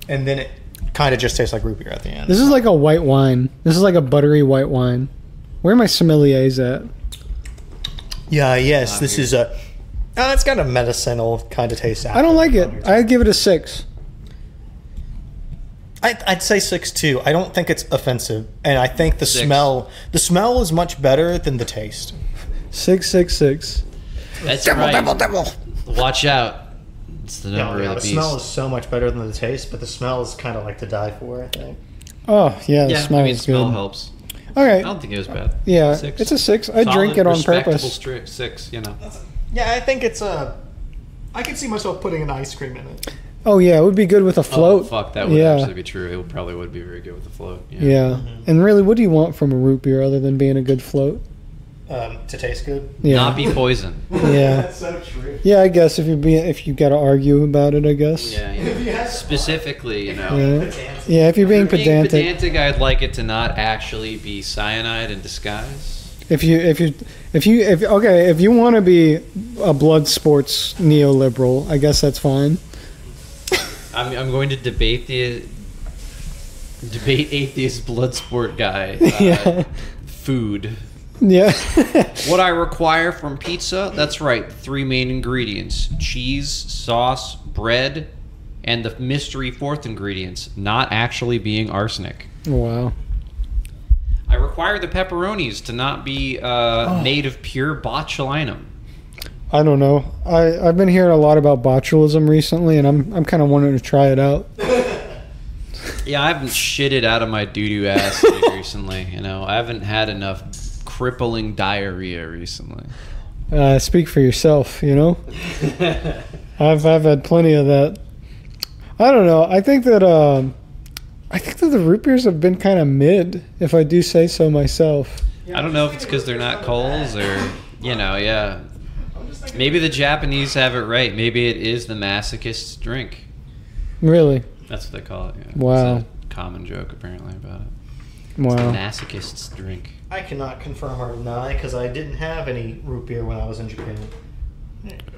and then it kind of just tastes like root beer at the end. This is like a white wine. This is like a buttery white wine. Where are my sommeliers at? Yes, Ah, this here. is a. It's got a medicinal kind of taste. I don't like it. I'd give it a 6. I'd say 6 too. I don't think it's offensive, and I think the 6. smell is much better than the taste. 666. That's right. Watch out. It's the number the of the beast. smell is so much better than the taste, but the smell is kind of like to die for. I think. Oh yeah, the yeah, smell I mean, is smell good. helps. All I right. don't think it was bad. Yeah, 6. it's a 6. I drink Solid, it on respectable purpose. 6, you know. Yeah, I think it's a. I can see myself putting an ice cream in it. Oh yeah, it would be good with a float. Oh, fuck, that would Yeah. actually be true. It probably would be very good with the float. Yeah. And really, what do you want from a root beer other than being a good float? To taste good. Yeah. Not be poison. Yeah. That's so true. Yeah, I guess if you got to argue about it, I guess. Yeah, you know. Specifically, you know. Yeah. Yeah, if you're being pedantic. I'd like it to not actually be cyanide in disguise. If you want to be a blood sports neoliberal, I guess that's fine. I'm going to debate atheist blood sport guy. Yeah. Food. Yeah. What I require from pizza, that's right, 3 main ingredients: cheese, sauce, bread, and the mystery 4th ingredients, not actually being arsenic. Wow. I require the pepperonis to not be made of pure botulinum. I don't know. I've been hearing a lot about botulism recently, and I'm kind of wanting to try it out. Yeah, I haven't shitted out of my doo-doo ass recently. You know, I haven't had enough crippling diarrhea recently. Speak for yourself, you know? I've had plenty of that. I don't know. I think that the root beers have been kind of mid, if I do say so myself. I don't know if it's because they're not Coles or, you know, yeah. Maybe the Japanese have it right. Maybe it is the masochist's drink. Really? That's what they call it. Yeah. Wow. It's a common joke, apparently, about it. It's the Wow. masochist's drink. I cannot confirm or deny because I didn't have any root beer when I was in Japan. There you go.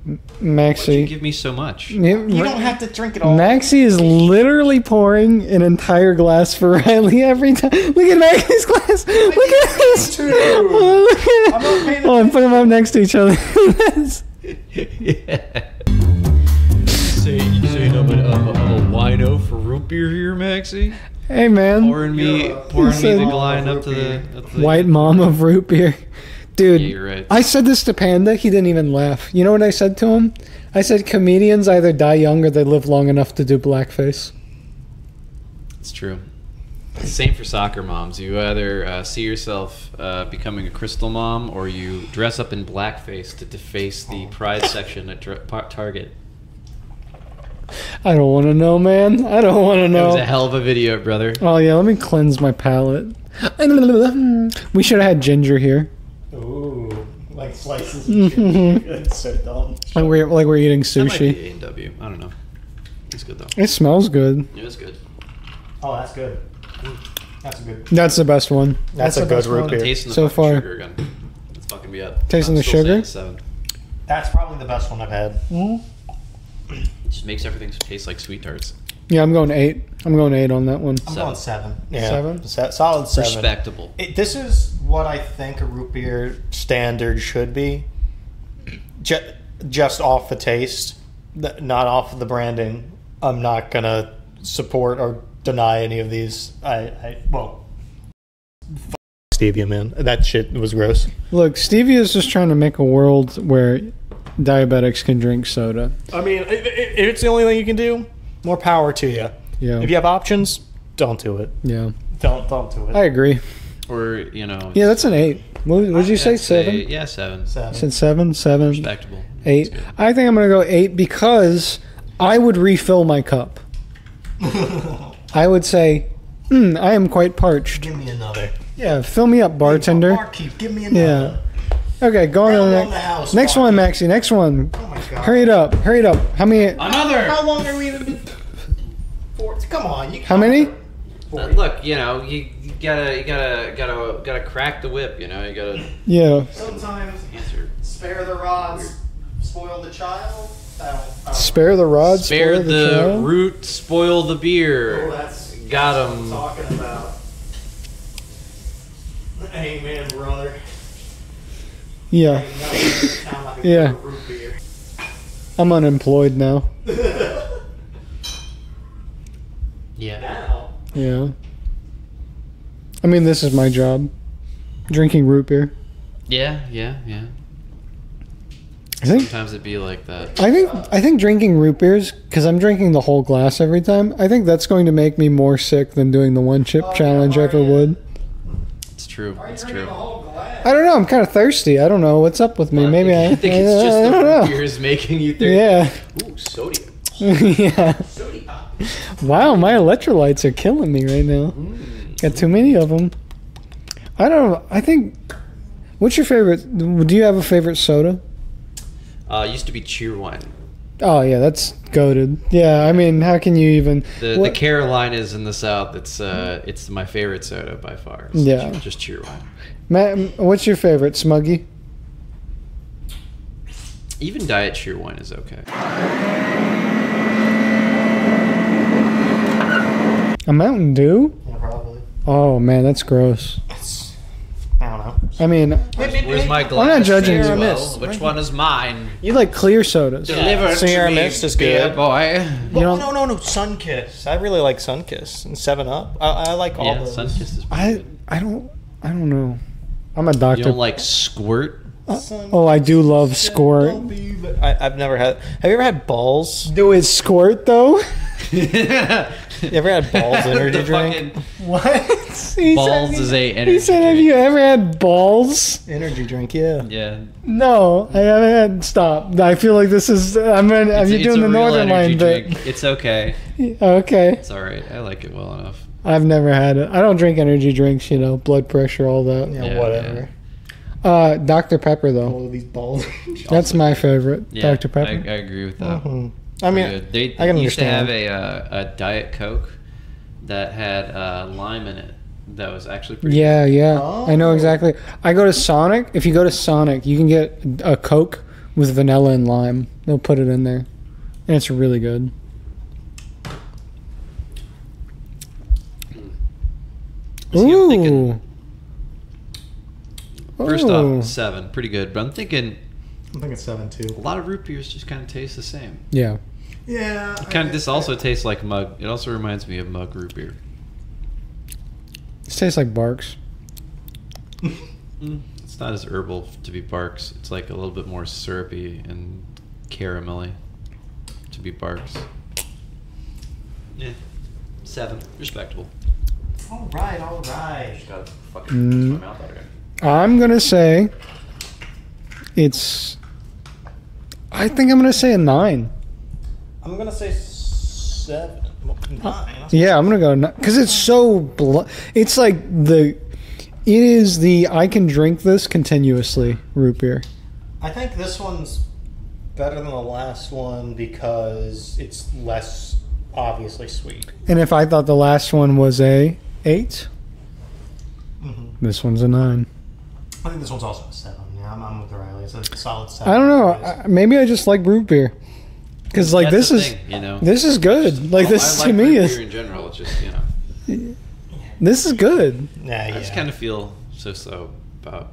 Why'd you Maxie. give me so much? You don't have to drink it all. Maxie is literally pouring an entire glass for Riley every time. Look at Maxie's glass. Look at this. too. Oh, look at I'm not paying Oh, and put them up next to each other. Yeah. You saying I'm a wino for root beer here, Maxie? Hey, man. Pouring me the said- line up to the White mom of root beer. Dude, Yeah, you're right. I said this to Panda. He didn't even laugh. You know what I said to him? I said comedians either die young or they live long enough to do blackface. It's true. Same for soccer moms. You either see yourself becoming a crystal mom, or you dress up in blackface to deface the pride section at Target. I don't want to know, man. I don't want to It was a know. hell of a video, brother. Oh, yeah, let me cleanse my palate. We should have had Ginger here. Ooh, like slices. It's so dumb. Like we're eating That might sushi. be A&W. I don't know. It's good, though. It smells good. It was good. Oh, that's good. That's a good. That's the best one. That's a the good best root one. beer. Tasting the So fucking far. sugar again. That's fucking me up. Tasting I'm the still sugar? saying 7. That's probably the best one I've had. It just makes everything taste like sweet tarts. Yeah, I'm going 8. I'm going 8 on that one. I'm 7. going 7. Yeah. 7? Solid 7. Respectable. This is what I think a root beer standard should be. Just off the taste, not off the branding. I'm not going to support or deny any of these. Well, stevia, man. That shit was gross. Look, Stevia is just trying to make a world where diabetics can drink soda. I mean, if it's the only thing you can do, more power to you. Yeah. If you have options, don't do it. Yeah. Don't do it. I agree. Or, Yeah, that's an 8. What did you say? 7? Yeah, 7. You said 7? 7? Respectable. 8. I think I'm going to go 8 because I would refill my cup. I would say, I am quite parched. Give me another. Yeah, fill me up, bartender. Barkeep, give me another. Yeah. Okay, go on to the Around the house, next one, barkeep. Maxie. Next one. Oh my god. Hurry it up. Hurry it up. How many? Another! How long are we even? Come on. How many? Look, you gotta crack the whip, you gotta Yeah. Sometimes answer. spare the rods, spoil the child. I don't Spare the rod. Spare spoil the child. root, spoil the beer. Oh, that's Got what I'm 'em. talking about. Amen, brother. Yeah. Ain't nothing in this town like a Yeah. good root beer. I'm unemployed now. Yeah. Now, Yeah. I mean, this is my job. Drinking root beer. Yeah. I think. Sometimes it'd be like that. I think drinking root beers, because I'm drinking the whole glass every time. I think that's going to make me more sick than doing the one chip challenge ever would. It's true. why are you It's drinking true. the whole glass? I don't know. I'm kind of thirsty. I don't know what's up with me. Maybe I think it's just I the don't root know. beer is making you thirsty. Yeah. Ooh, sodium. Yeah. Sody pop. Wow, my electrolytes are killing me right now. Got too many of them. I don't know. I think. What's your favorite? Do you have a favorite soda? Used to be cheer wine. Oh yeah, that's goated. Yeah, I mean, how can you even? The what- Carolinas in the South. It's my favorite soda by far. It's Yeah. just cheer wine. Matt, what's your favorite? Smuggy? Even diet cheer wine is okay. A Mountain Dew? Yeah, probably. Oh man, that's gross. I don't know. I mean, Where's my glass? not judging Sierra you. Mist. Which one is mine? you like clear sodas. Deliver Sierra to me, Mist is beer good. boy. You know- No. Sunkiss. I really like Sunkiss and 7-Up. I like all Yeah, those. Sunkist is pretty good. I don't know. I'm a You doctor. don't like Squirt? Oh, I do love Squirt. I've never had. Have you ever had Balls? Do it squirt though? You ever had Balls energy The drink? fucking What? He Balls said, is a He energy said, "Have drink. you ever had balls?" Energy drink, yeah. Yeah. No, I haven't had. Stop. I feel like this is. I'm doing It's the a real Northern energy Line bit. drink. It's okay. Okay. It's all right. I like it well enough. I've never had it. I don't drink energy drinks. Blood pressure, all that. Yeah, Yeah, whatever. Dr Pepper though. All of these balls. That's my favorite. Yeah, Dr Pepper. I agree with that. I Pretty mean, good. They I can used to understand. have a Diet Coke that had lime in it. That was actually pretty Yeah, yeah. I know Oh. exactly. I go to Sonic. If you go to Sonic, you can get a Coke with vanilla and lime. They'll put it in there, and it's really good. See, I'm thinking- Ooh. First Ooh. off, 7, pretty good. But I'm thinking I think it's 7 too. a lot of root beers just kind of taste the same. Yeah. Yeah. This also tastes like mug. It also reminds me of mug root beer. This tastes like Barks. It's not as herbal to be Barks. It's like a little bit more syrupy and caramelly to be Barks. Yeah, 7, respectable. All right. Just gotta fucking my mouth out again. I'm gonna say it's. I think I'm gonna say a 9. I'm gonna say 7. 9. Yeah, I'm gonna go because it's so. It's like the. It is the I can drink this continuously root beer. I think this one's better than the last one because it's less obviously sweet. And if I thought the last one was a 8, this one's a 9. I think this one's also a 7. Yeah. I'm with Riley. It's a solid 7. I don't know. Maybe I just like root beer. Because like That's this the is thing, you know? this is good. Like this I to like me root is beer in general. It's just, you know, this is good. Yeah, I just kind of feel so about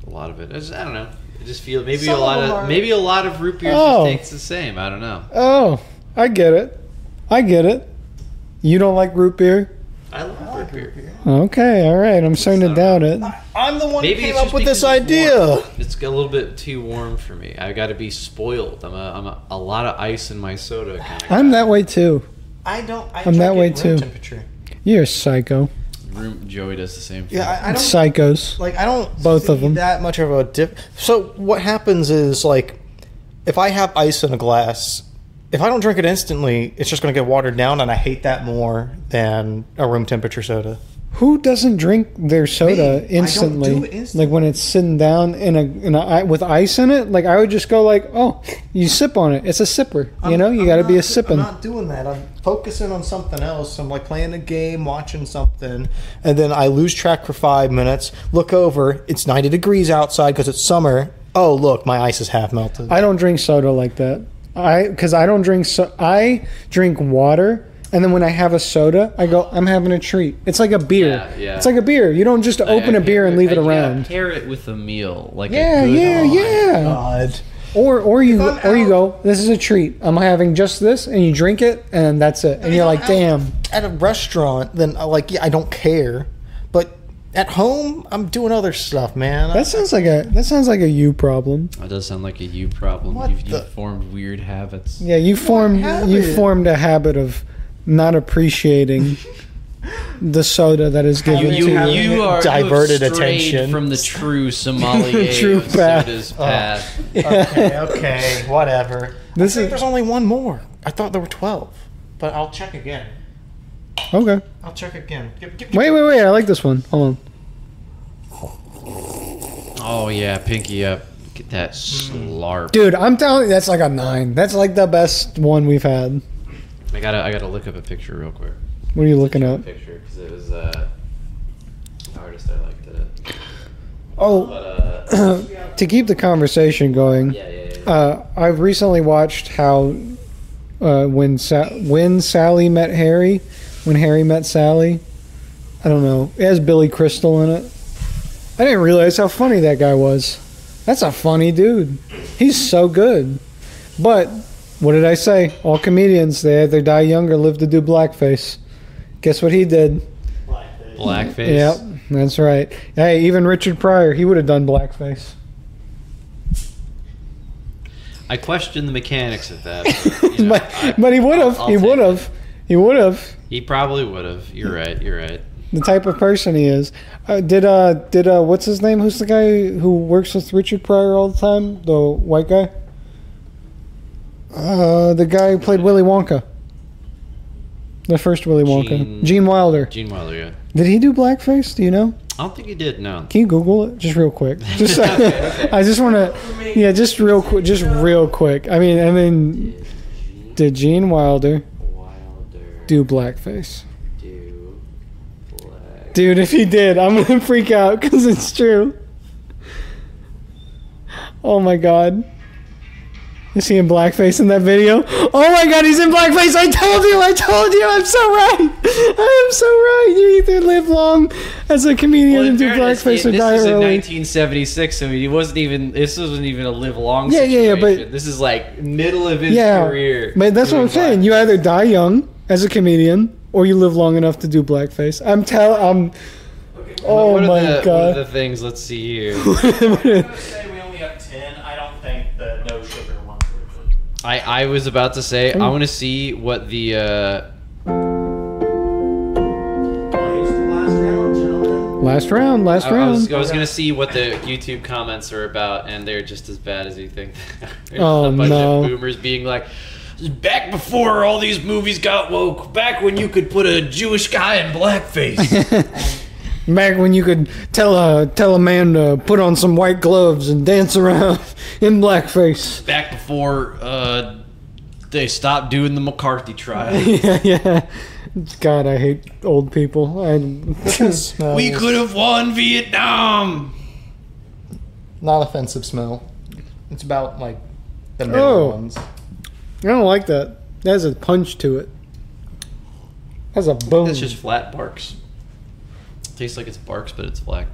a lot of it. I don't know. I just feel maybe Some a lot of them of are- maybe a lot of root beers Oh. just tastes the same. I don't know. Oh, I get it. I get it. You don't like root beer? I love root beer. Okay, all right. I'm starting to doubt it. I'm the one Maybe who it's came up just with this because it's idea. warm. It's a little bit too warm for me. I got to be spoiled. I'm a lot of ice in my soda kind of. I'm that way too. I don't. I I'm that drink way it room too. Temperature. You're a psycho. Joey does the same thing. Yeah, I don't. Psychos. Like I don't Both see of 'em. that much of a dip. So what happens is like, if I have ice in a glass, if I don't drink it instantly, it's just going to get watered down, and I hate that more than a room temperature soda. Who doesn't drink their soda Me. I don't instantly? do it instantly. Like when it's sitting down with ice in it. Like I would just go like, oh, you sip on it. It's a sipper. You know, you got to be a sipping. I'm not doing that. I'm focusing on something else. I'm like playing a game, watching something, and then I lose track for 5 minutes. Look over. It's 90 degrees outside because it's summer. Oh, look, my ice is half melted. I don't drink soda like that. Because I don't drink I drink water, and then when I have a soda, I go, I'm having a treat. It's like a beer. Yeah. It's like a beer. You don't just open a beer and leave it around. Pair it with a meal, like Yeah, a good yeah. God. Or you If I'm go, this is a treat. I'm having just this, and you drink it, and that's it. And you're like, damn. At a restaurant, then I don't care. But at home, I'm doing other stuff, man. That sounds like a you problem. That does sound like a you problem. What You've the- formed weird habits. Yeah, you formed a habit of not appreciating the soda that is given to you. You are diverted you have strayed attention. from the true sommelier True of path. soda's path. Okay, whatever. This I think is there's only one more. I thought there were 12. But I'll check again. okay. I'll check again. Wait. I like this one. Hold on. Oh yeah, pinky up. Get that slarp. Dude, I'm telling you, that's like a 9. That's like the best one we've had. I gotta look up a picture real quick. What are you looking A at? picture because it was the artist I liked it. Oh, But to keep the conversation going, yeah. I've recently watched how when Sally met Harry, when Harry met Sally, I don't know, it has Billy Crystal in it. I didn't realize how funny that guy was. That's a funny dude. He's so good. But what did I say? All comedians, they either die young or live to do blackface. Guess what he did? Blackface. Yep, that's right. Hey, even Richard Pryor, he would have done blackface. I question the mechanics of that. But, you know, but he would have. I'll He take would it. have. He would have. He probably would have. You're right. You're right. The type of person he is. Did what's his name? Who's the guy who works with Richard Pryor all the time? The white guy. The guy who played Willy Wonka. The first Willy Wonka. Gene Wilder. Gene Wilder. Yeah. Did he do blackface? Do you know? I don't think he did. No. Can you Google it just real quick? Just I just want to, yeah, just real quick. I mean, did Gene Wilder do blackface? Dude, if he did, I'm gonna freak out because it's true. Oh my god. Is he in blackface in that video? Oh my god, he's in blackface! I told you! I'm so right! I am so right! You either live long as a comedian and do blackface or die This is in early. 1976, so he wasn't even. This wasn't even a live long. Yeah, situation. but this is like middle of his Yeah, career. but that's what I'm doing saying. You blackface. either die young as a comedian or you live long enough to do blackface. Oh What are my the, What are god. the things? Let's see here. I'm gonna say we only have 10. I don't think the no sugar ones were good. I was about to say I want to see what the. Last round. I was gonna see what the YouTube comments are about, and they're just as bad as you think. There's Oh, a bunch no. of boomers being like, "Back before all these movies got woke, back when you could put a Jewish guy in blackface." Back when you could tell a man to put on some white gloves and dance around in blackface. Back before they stopped doing the McCarthy trial. Yeah. God, I hate old people. We could have won Vietnam. Not offensive smell. It's about like the middle ones. I don't like that. That has a punch to it. Has a boom. It's just flat barks. Tastes like it's barks, but it's flat.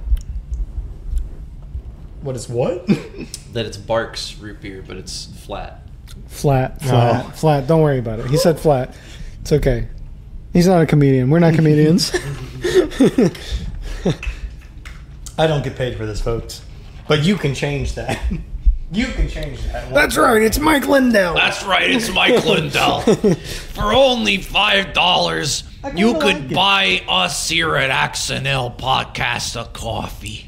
What is what? That it's barks root beer, but it's flat. Flat. Oh. Flat. Don't worry about it. He said flat. It's okay. He's not a comedian. We're not comedians. I don't get paid for this, folks. But you can change that. You can change that. That's right. It's Mike Lindell. That's right, it's Mike Lindell. For only $5, you could buy us here at Axe&Ale Podcast a coffee.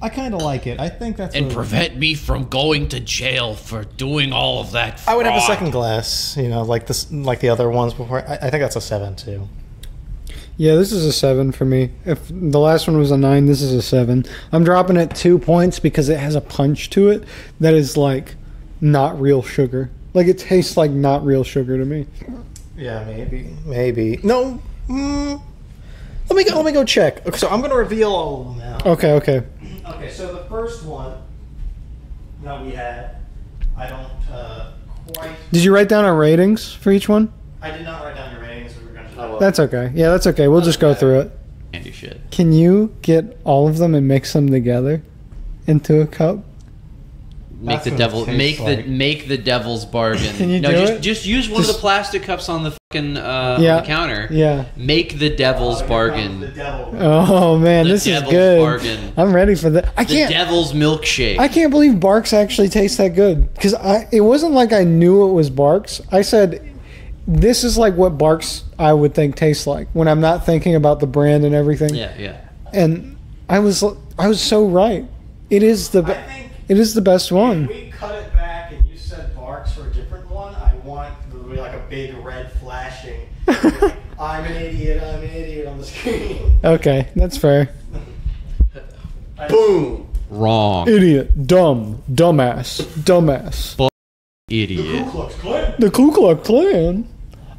I kind of like it. I think that's And prevent me from going to jail for doing all of that fraud. I would have a second glass, like this, like the other ones before. I think that's a 7 too. Yeah, this is a 7 for me. If the last one was a 9, this is a 7. I'm dropping it 2 points because it has a punch to it that is like not real sugar. Like it tastes like not real sugar to me. Yeah, maybe. No. Let me go check. Okay, so I'm going to reveal all of them now. Okay. Okay, so the first one that we had, I don't quite. Did you write down our ratings for each one? I did not write down your ratings. We were going to. That's okay. Yeah, that's okay. We'll just go through it. Candy shit. Can you get all of them and mix them together into a cup? Make That's the what devil it tastes like. make the devil's bargain. Can you no, do just it? just use one of the plastic cups on the fucking on the counter. Yeah. Make the devil's bargain. The devil. Oh man, The this is devil's good. bargain. I'm ready for that. The devil's milkshake. I can't believe Barks actually tastes that good because it wasn't like I knew it was Barks. I said this is like what Barks I would think tastes like when I'm not thinking about the brand and everything. Yeah. And I was so right. It is the best one. If we cut it back and you said Barks for a different one, I want there to be like a big red flashing. I'm an idiot on the screen. Okay, that's fair. Boom. Wrong. Idiot, dumbass. Idiot. The Ku Klux Klan.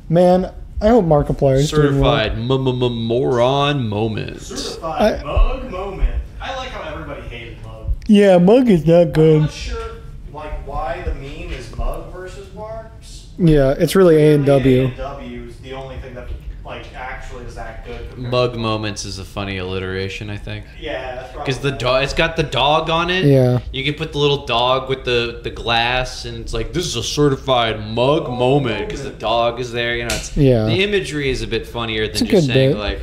Man, I hope Markiplier's doing well. Certified moron moment. Certified mug moment. I like how everybody hated mug. Yeah, Mug is not I'm good. not sure why the meme is mug versus Barks. Yeah, it's really A&W. A&W is the only thing that actually is that good. compared Mug to- moments is a funny alliteration, I think. Yeah, that's probably. Because the dog, it's got the dog on it. Yeah. You can put the little dog with the glass, and it's like, this is a certified mug moment because the dog is there. It's, Yeah. The imagery is a bit funnier than It's a just good saying bit. like,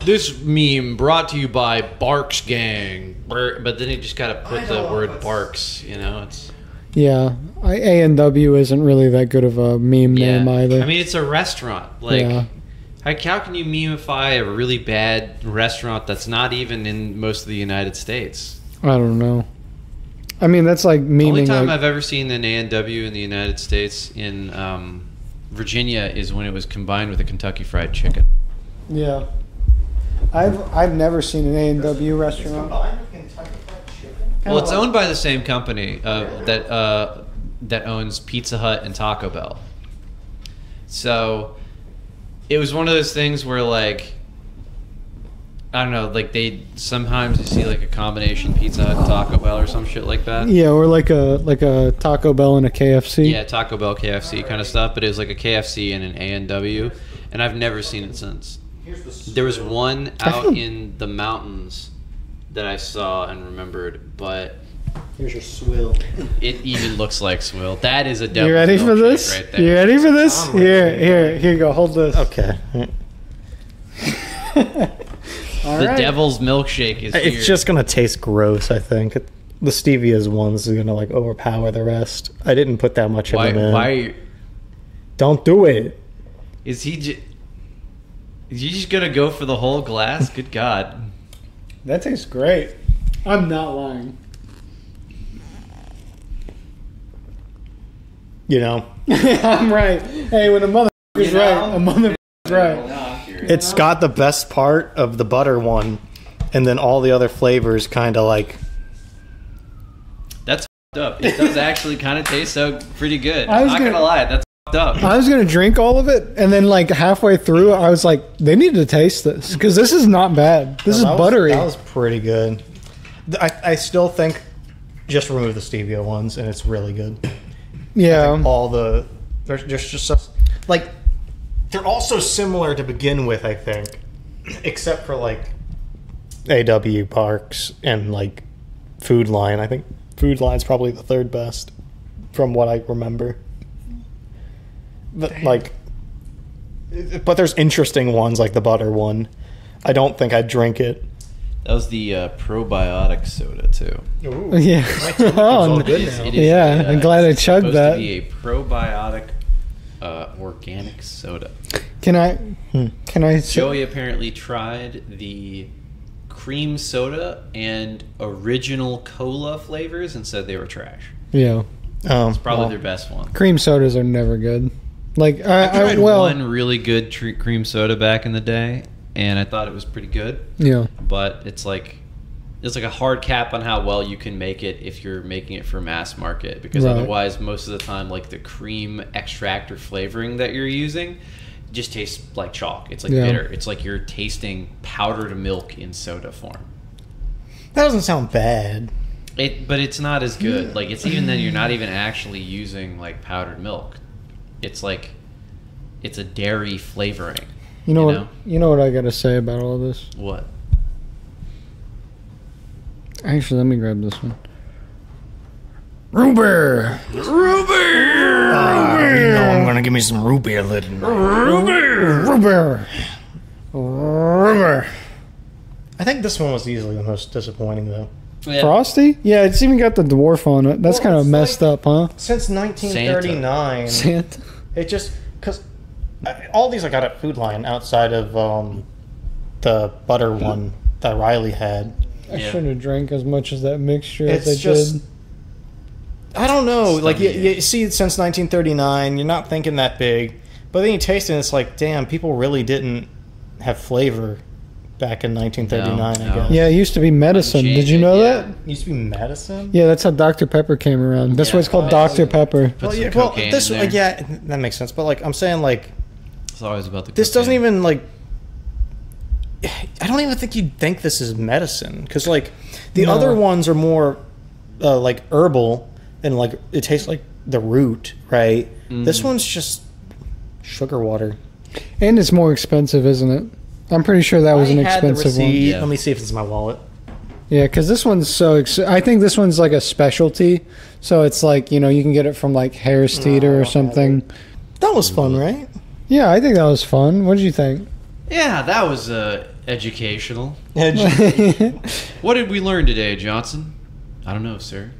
this meme brought to you by Barks Gang. But then you just got to put the word Barks. It's Yeah, A&W isn't really that good of a meme name either. I mean, it's a restaurant. Yeah. How can you memeify a really bad restaurant that's not even in most of the United States? I don't know. I mean, that's like The only memeing. time Like, I've ever seen an A&W in the United States in Virginia is when it was combined with a Kentucky Fried Chicken. yeah, I've never seen an A&W restaurant. Combined with Kentucky Fried Chicken? Well, it's owned by the same company that owns Pizza Hut and Taco Bell. So it was one of those things where, like, I don't know, like they sometimes you see like a combination Pizza Hut and Taco Bell or some shit like that. Yeah, or like a Taco Bell and a KFC. Yeah, Taco Bell, KFC kind of stuff, but it was like a KFC and an A&W, and I've never seen it since. There was one out in the mountains that I saw and remembered, but Here's your swill. it even looks like swill. That is a devil's You ready for milkshake this? right there. You ready for this? I'm ready. Here you go. Hold this. Okay. All The right. devil's milkshake is here. It's just gonna taste gross. I think the stevia's ones is gonna like overpower the rest. I didn't put that much why? of them in. Why Don't do it. is he? Is you just gonna go for the whole glass? Good God! That tastes great. I'm not lying. I'm right. Hey, when a motherfucker's right, a motherfucker's right. It's got the best part of the butter one, and then all the other flavors kind of like. That's f***ed up. It does actually kind of taste pretty good. I I'm was not gonna- gonna lie, that's f***ed up. I was gonna drink all of it, and then like halfway through, I was like, "They need to taste this because this is not bad. This is That was- buttery." That was pretty good. I still think just remove the stevia ones, and it's really good. Yeah. There's just like they're also similar to begin with, I think, except for like AW Parks and like Food Line. I think Food Line's probably the third best from what I remember. But there's interesting ones like the butter one. I don't think I'd drink it. That was the probiotic soda too. Ooh, Yeah. all good now. Yeah, I'm glad I chugged supposed that. to be a probiotic organic soda. Can I say, Joey apparently tried the cream soda and original cola flavors and said they were trash. yeah. It's probably their best one. Cream sodas are never good. Like I tried well, one really good cream soda back in the day, and I thought it was pretty good. yeah. But it's like a hard cap on how well you can make it if you're making it for mass market, because Right. otherwise most of the time like the cream extract or flavoring that you're using just tastes like chalk. It's like Yeah. bitter. It's like you're tasting powdered milk in soda form. That doesn't sound bad. But it's not as good. Like it's even then you're not even actually using like powdered milk. It's like it's a dairy flavoring. You know what I got to say about all this? What? Actually, let me grab this one. ROOTBEER. I'm gonna give me some root beer lit. ROOTBEER. ROOTBEER. I think this one was easily the most disappointing though. Yeah. Frosty? Yeah, it's even got the dwarf on it. That's Well, kind of it's messed like- up, huh? Since 1939, Santa. it just because all these I got at Food Line outside of the butter one that Riley had. I Yeah. shouldn't have drank as much as that mixture as I It's just did. I don't know. Like Stunning. you see it since 1939, you're not thinking that big, but then you taste it, and it's like, damn, people really didn't have flavor back in 1939. No, I no. guess. Yeah, it used to be medicine. Did you know Yeah. that? It used to be medicine. Yeah, that's how Dr. Pepper came around. That's Yeah. why it's called Oh, Dr. Pepper. Put some cocaine this in there. yeah, that makes sense. But like I'm saying, like It's always about the this doesn't cocaine. even like. I don't even think you'd think this is medicine because like the No. other ones are more like herbal and like it tastes like the root, right? This one's just sugar water. And it's more expensive, isn't it? I'm pretty sure that was I an had the expensive one. receipt. Yeah. Let me see if it's in my wallet. Yeah, because this one's so. I think this one's like a specialty. So it's like, you can get it from like Harris Teeter or something. That was fun, right? Yeah, I think that was fun. What did you think? Yeah, that was educational. Well, What did we learn today, Johnson? I don't know, sir.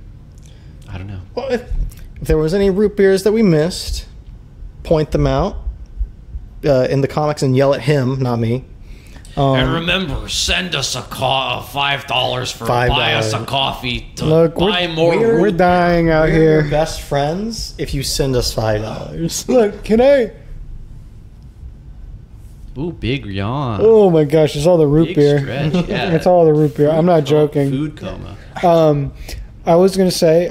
I don't know. if there was any root beers that we missed, point them out in the comics and yell at him, not me. And remember, send us $5 for buy us a $5. coffee to Look, buy more. we're dying out We're your here. best friends if you send us $5. Look, can I? Ooh, big yawn. Oh my gosh, it's all the root Big beer. stretch, yeah. It's all the root beer. I'm not joking. Food coma. I was gonna say,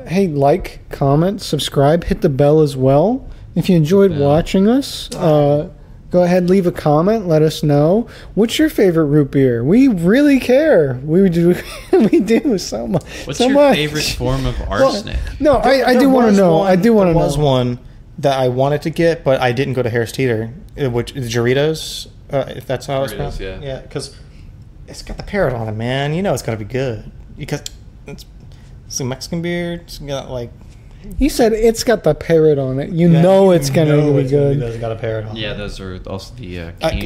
hey, like, comment, subscribe, hit the bell as well. If you enjoyed watching us, go ahead, leave a comment, let us know. What's your favorite root beer? We really care. We do. We do so much. What's so your much. favorite form of arsenic? No, I do want to know. I do want to know. There was one that I wanted to get, but I didn't go to Harris Teeter, which the Doritos, if that's how it's Doritos, pronounced. yeah. Yeah, because it's got the parrot on it, man. You know it's got to be good. Because it's a Mexican beer. It's got like... He said it's got the parrot on it. You know it's gonna be good. It's got a parrot on Yeah, it. those are also the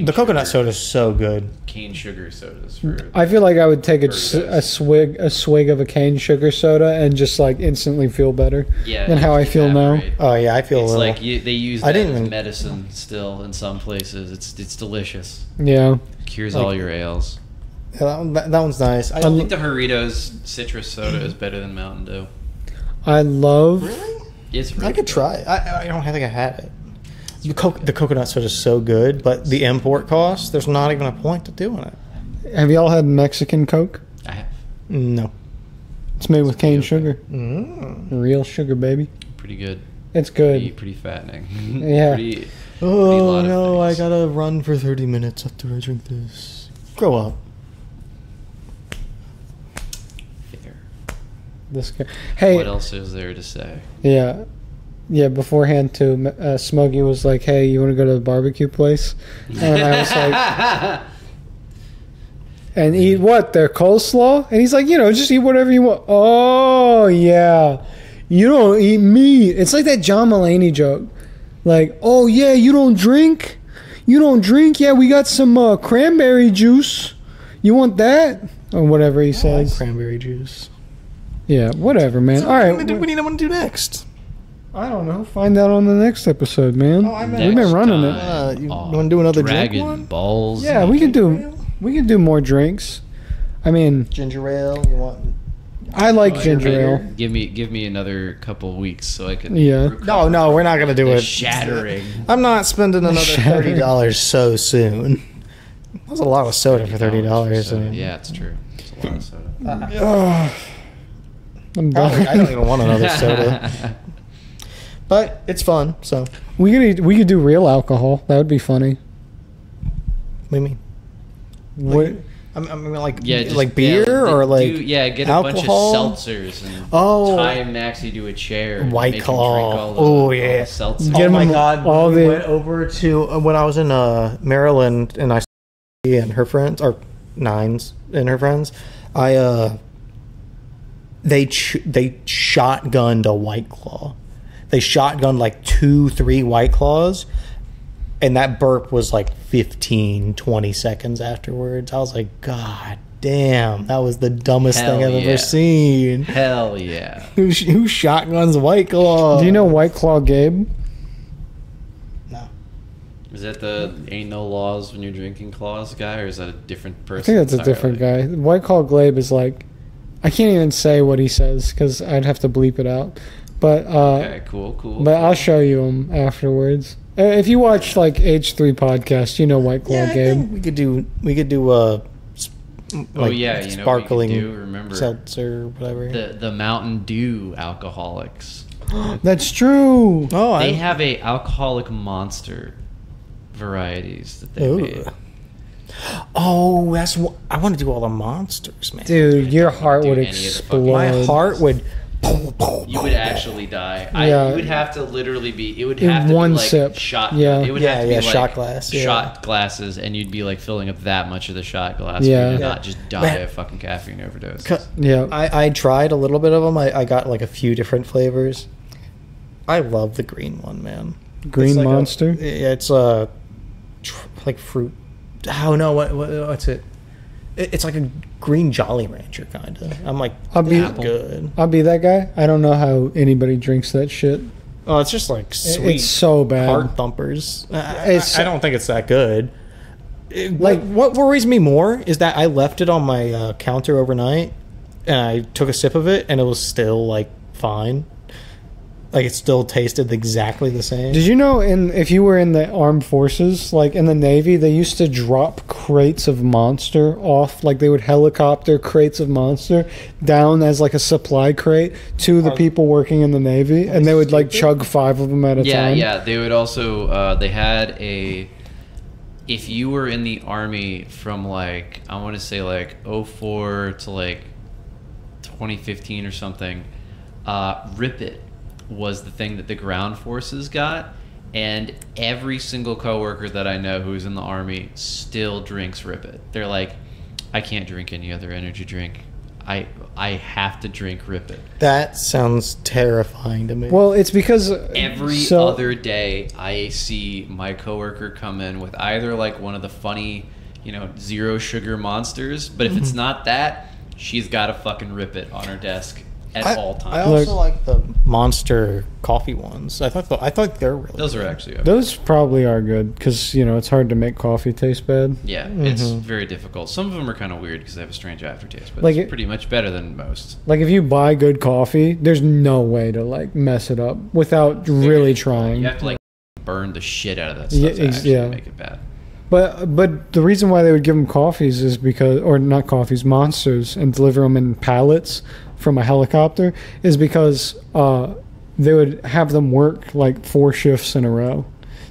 The coconut soda is so good. cane sugar sodas. For I feel like I would take Doritos. a swig of a cane sugar soda and just like instantly feel better yeah, than how I feel now. evaporate. Oh yeah, I feel It's a little... like they use I that didn't as even- medicine still in some places. It's delicious. Yeah. Cures Like- all your ails. Yeah, that one's nice. I think the Doritos citrus soda is better than Mountain Dew. I love. Really? It's really I could good. try it. I don't think I had it. The coconut soda is so good, but the import cost, there's not even a point to doing it. Have y'all had Mexican Coke? I have. No. It's made with cane okay. sugar. Mm. Real sugar, baby. Pretty good. It's Pretty, good. pretty fattening. Yeah. Pretty, Oh lot of no, I things. gotta run for 30 minutes after I drink this. Grow up. fair. this guy. Hey, What else is there to say? yeah. Yeah, beforehand too, Smokey was like, "Hey, you want to go to the barbecue place?" And I was like, "And eat what? Their coleslaw?" And he's like, just eat whatever you want." Oh yeah, you don't eat meat. It's like that John Mulaney joke, like, "Oh yeah, you don't drink? You don't drink? Yeah, we got some cranberry juice. You want that?" Or whatever he says. Cranberry juice. Yeah, whatever, man. So All right, what do we want to do next? I don't know. Find out on the next episode, man. I meant- We've been running it. You want to do another drink Dragon one? Balls. Yeah, we can do more drinks. I mean, Ginger ale. You want? I like ginger ale. Give me another couple weeks so I can. Yeah. recover No, we're not gonna do the it. shattering. I'm not spending another $30 so soon. That's a lot of soda for $30. Yeah, it's true. It's a lot of soda. I'm Probably, done. I don't even want another soda. But it's fun. So We could do real alcohol. That would be funny. what do you mean? What? I mean, like Just- like beer or like get alcohol? a bunch of seltzers and Oh. tie Maxie to a chair. and White make him Claw. drink all Oh, the yeah. seltzers. Get oh my them god! all we the- went over to when I was in Maryland, and I and her friends or Nines and her friends. They shotgunned a White Claw. They shotgunned like 2-3 White Claws, and that burp was like 15-20 seconds afterwards. I was like, God damn, that was the dumbest Hell thing I've yeah. ever seen. Hell yeah. Who shotguns White Claw? Do you know White Claw Gabe? No. Is that the ain't no laws when you're drinking claws guy, or is that a different I person? think that's a different guy. White Claw Gabe is like, I can't even say what he says because I'd have to bleep it out. But Okay, cool. but I'll show you him afterwards. If you watch like H3 podcast, you know White Claw Yeah, I Gabe. think we could do Oh yeah, you know sparkling what we could do? Remember seltzer, whatever. the Mountain Dew alcoholics. That's true. Oh, They have a alcoholic monster varieties that they made. Oh, that's what I want to do. All the monsters, man. Dude, your heart do would any of the fucking- explode. My heart would. You would actually die. Yeah. You would have to literally be. It would In have to one be like sip. shot. Yeah. It would Yeah, have to be yeah, like shot glass, yeah. shot glasses, and you'd be like filling up that much of the shot glass. Yeah. For you to Yeah. not just die Man. of fucking caffeine overdose. Yeah. I tried a little bit of them. I got like a few different flavors. I love the green one, man. Green It's like Monster? Yeah, it's like fruit. Oh no, what's it? It's like a green Jolly Rancher kind of. I'm like, I'll be- that's good. I'll be that guy. I don't know how anybody drinks that shit. Oh, it's just like sweet. It's so bad. Heart thumpers. It's- I don't think it's that good. Like- What worries me more is that I left it on my counter overnight, and I took a sip of it, and it was still like fine. Like it still tasted exactly the same. Did you know if you were in the armed forces, like in the Navy, they used to drop crates of Monster off, like they would helicopter crates of Monster down as like a supply crate to the people working in the Navy, and they would like chug 5 of them at a time. Yeah. They would also. They had a. If you were in the army from like I want to say like 04 to like 2015 or something, Rip It was the thing that the ground forces got, and every single coworker that I know who's in the army still drinks Rip It. They're like, I can't drink any other energy drink. I have to drink Rip It. That sounds terrifying to me. Well, it's because Every other day I see my coworker come in with either like one of the funny, zero sugar monsters, but if it's not that, she's got to fucking Rip It on her desk at all times. I also like the Monster coffee ones. I thought they're really Those good. are actually okay. those probably are good because it's hard to make coffee taste bad. Yeah, it's very difficult. Some of them are kind of weird because they have a strange aftertaste, but Like it's pretty much better than most. Like if you buy good coffee, there's no way to like mess it up without really trying. You have to like burn the shit out of that Yeah, stuff to actually yeah. make it bad. But the reason why they would give them coffees is because, or not coffees, Monsters, and deliver them in pallets from a helicopter, is because they would have them work like 4 shifts in a row.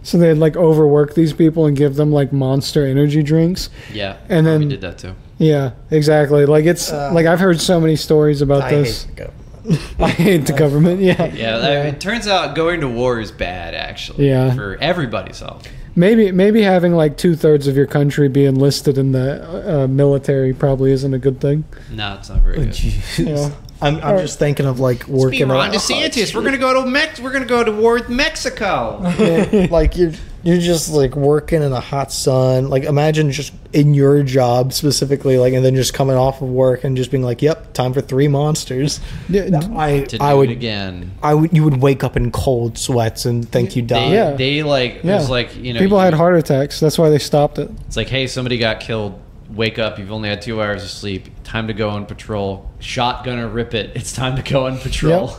So they'd like overwork these people and give them like Monster energy drinks. Yeah, And we then did that too. Yeah, exactly. Like it's like I've heard so many stories about I this. hate the government. I hate the government. Yeah. Yeah, it turns out going to war is bad, actually. Yeah. For everybody's health. Maybe having like 2/3 of your country be enlisted in the military probably isn't a good thing. No, it's not very good. Jeez. Yeah. I'm just thinking of like working Ron on DeSantis. We're gonna go to We're gonna go to war with Mexico. like you're just like working in the hot sun. Like imagine just in your job specifically, like, and then just coming off of work and just being like, "Yep, time for 3 monsters." Yeah, To do it again. You would wake up in cold sweats and think you died. Yeah. They like it was like people had heart attacks. That's why they stopped it. It's like, hey, somebody got killed. Wake up! You've only had 2 hours of sleep. Time to go on patrol. Shotgunner, rip it! It's time to go on patrol.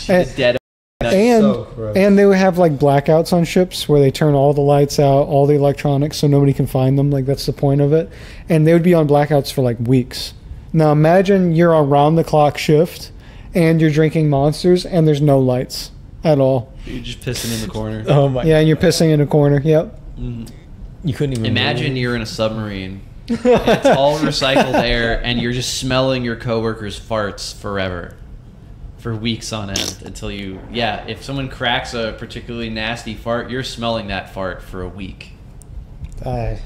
And- It's dead. And So gross. and they would have like blackouts on ships where they turn all the lights out, all the electronics, so nobody can find them. Like that's the point of it. And they would be on blackouts for like weeks. Now imagine you're on round the clock shift, and you're drinking monsters, and there's no lights at all. You're just pissing in the corner. Oh my! Yeah, and you're pissing in a corner. Yep. You couldn't even Imagine you're in a submarine. And it's all recycled air, and you're just smelling your coworkers' farts forever, for weeks on end until you. Yeah, if someone cracks a particularly nasty fart, you're smelling that fart for a week. Gotta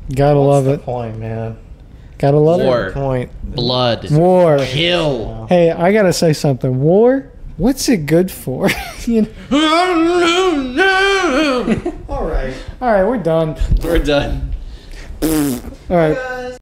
What's love the it. point, man? Gotta love War. it. Point. Blood. War. Kill. Hey, I gotta say something. War. What's it good for? You know? All right. All right, we're done. We're done. All right.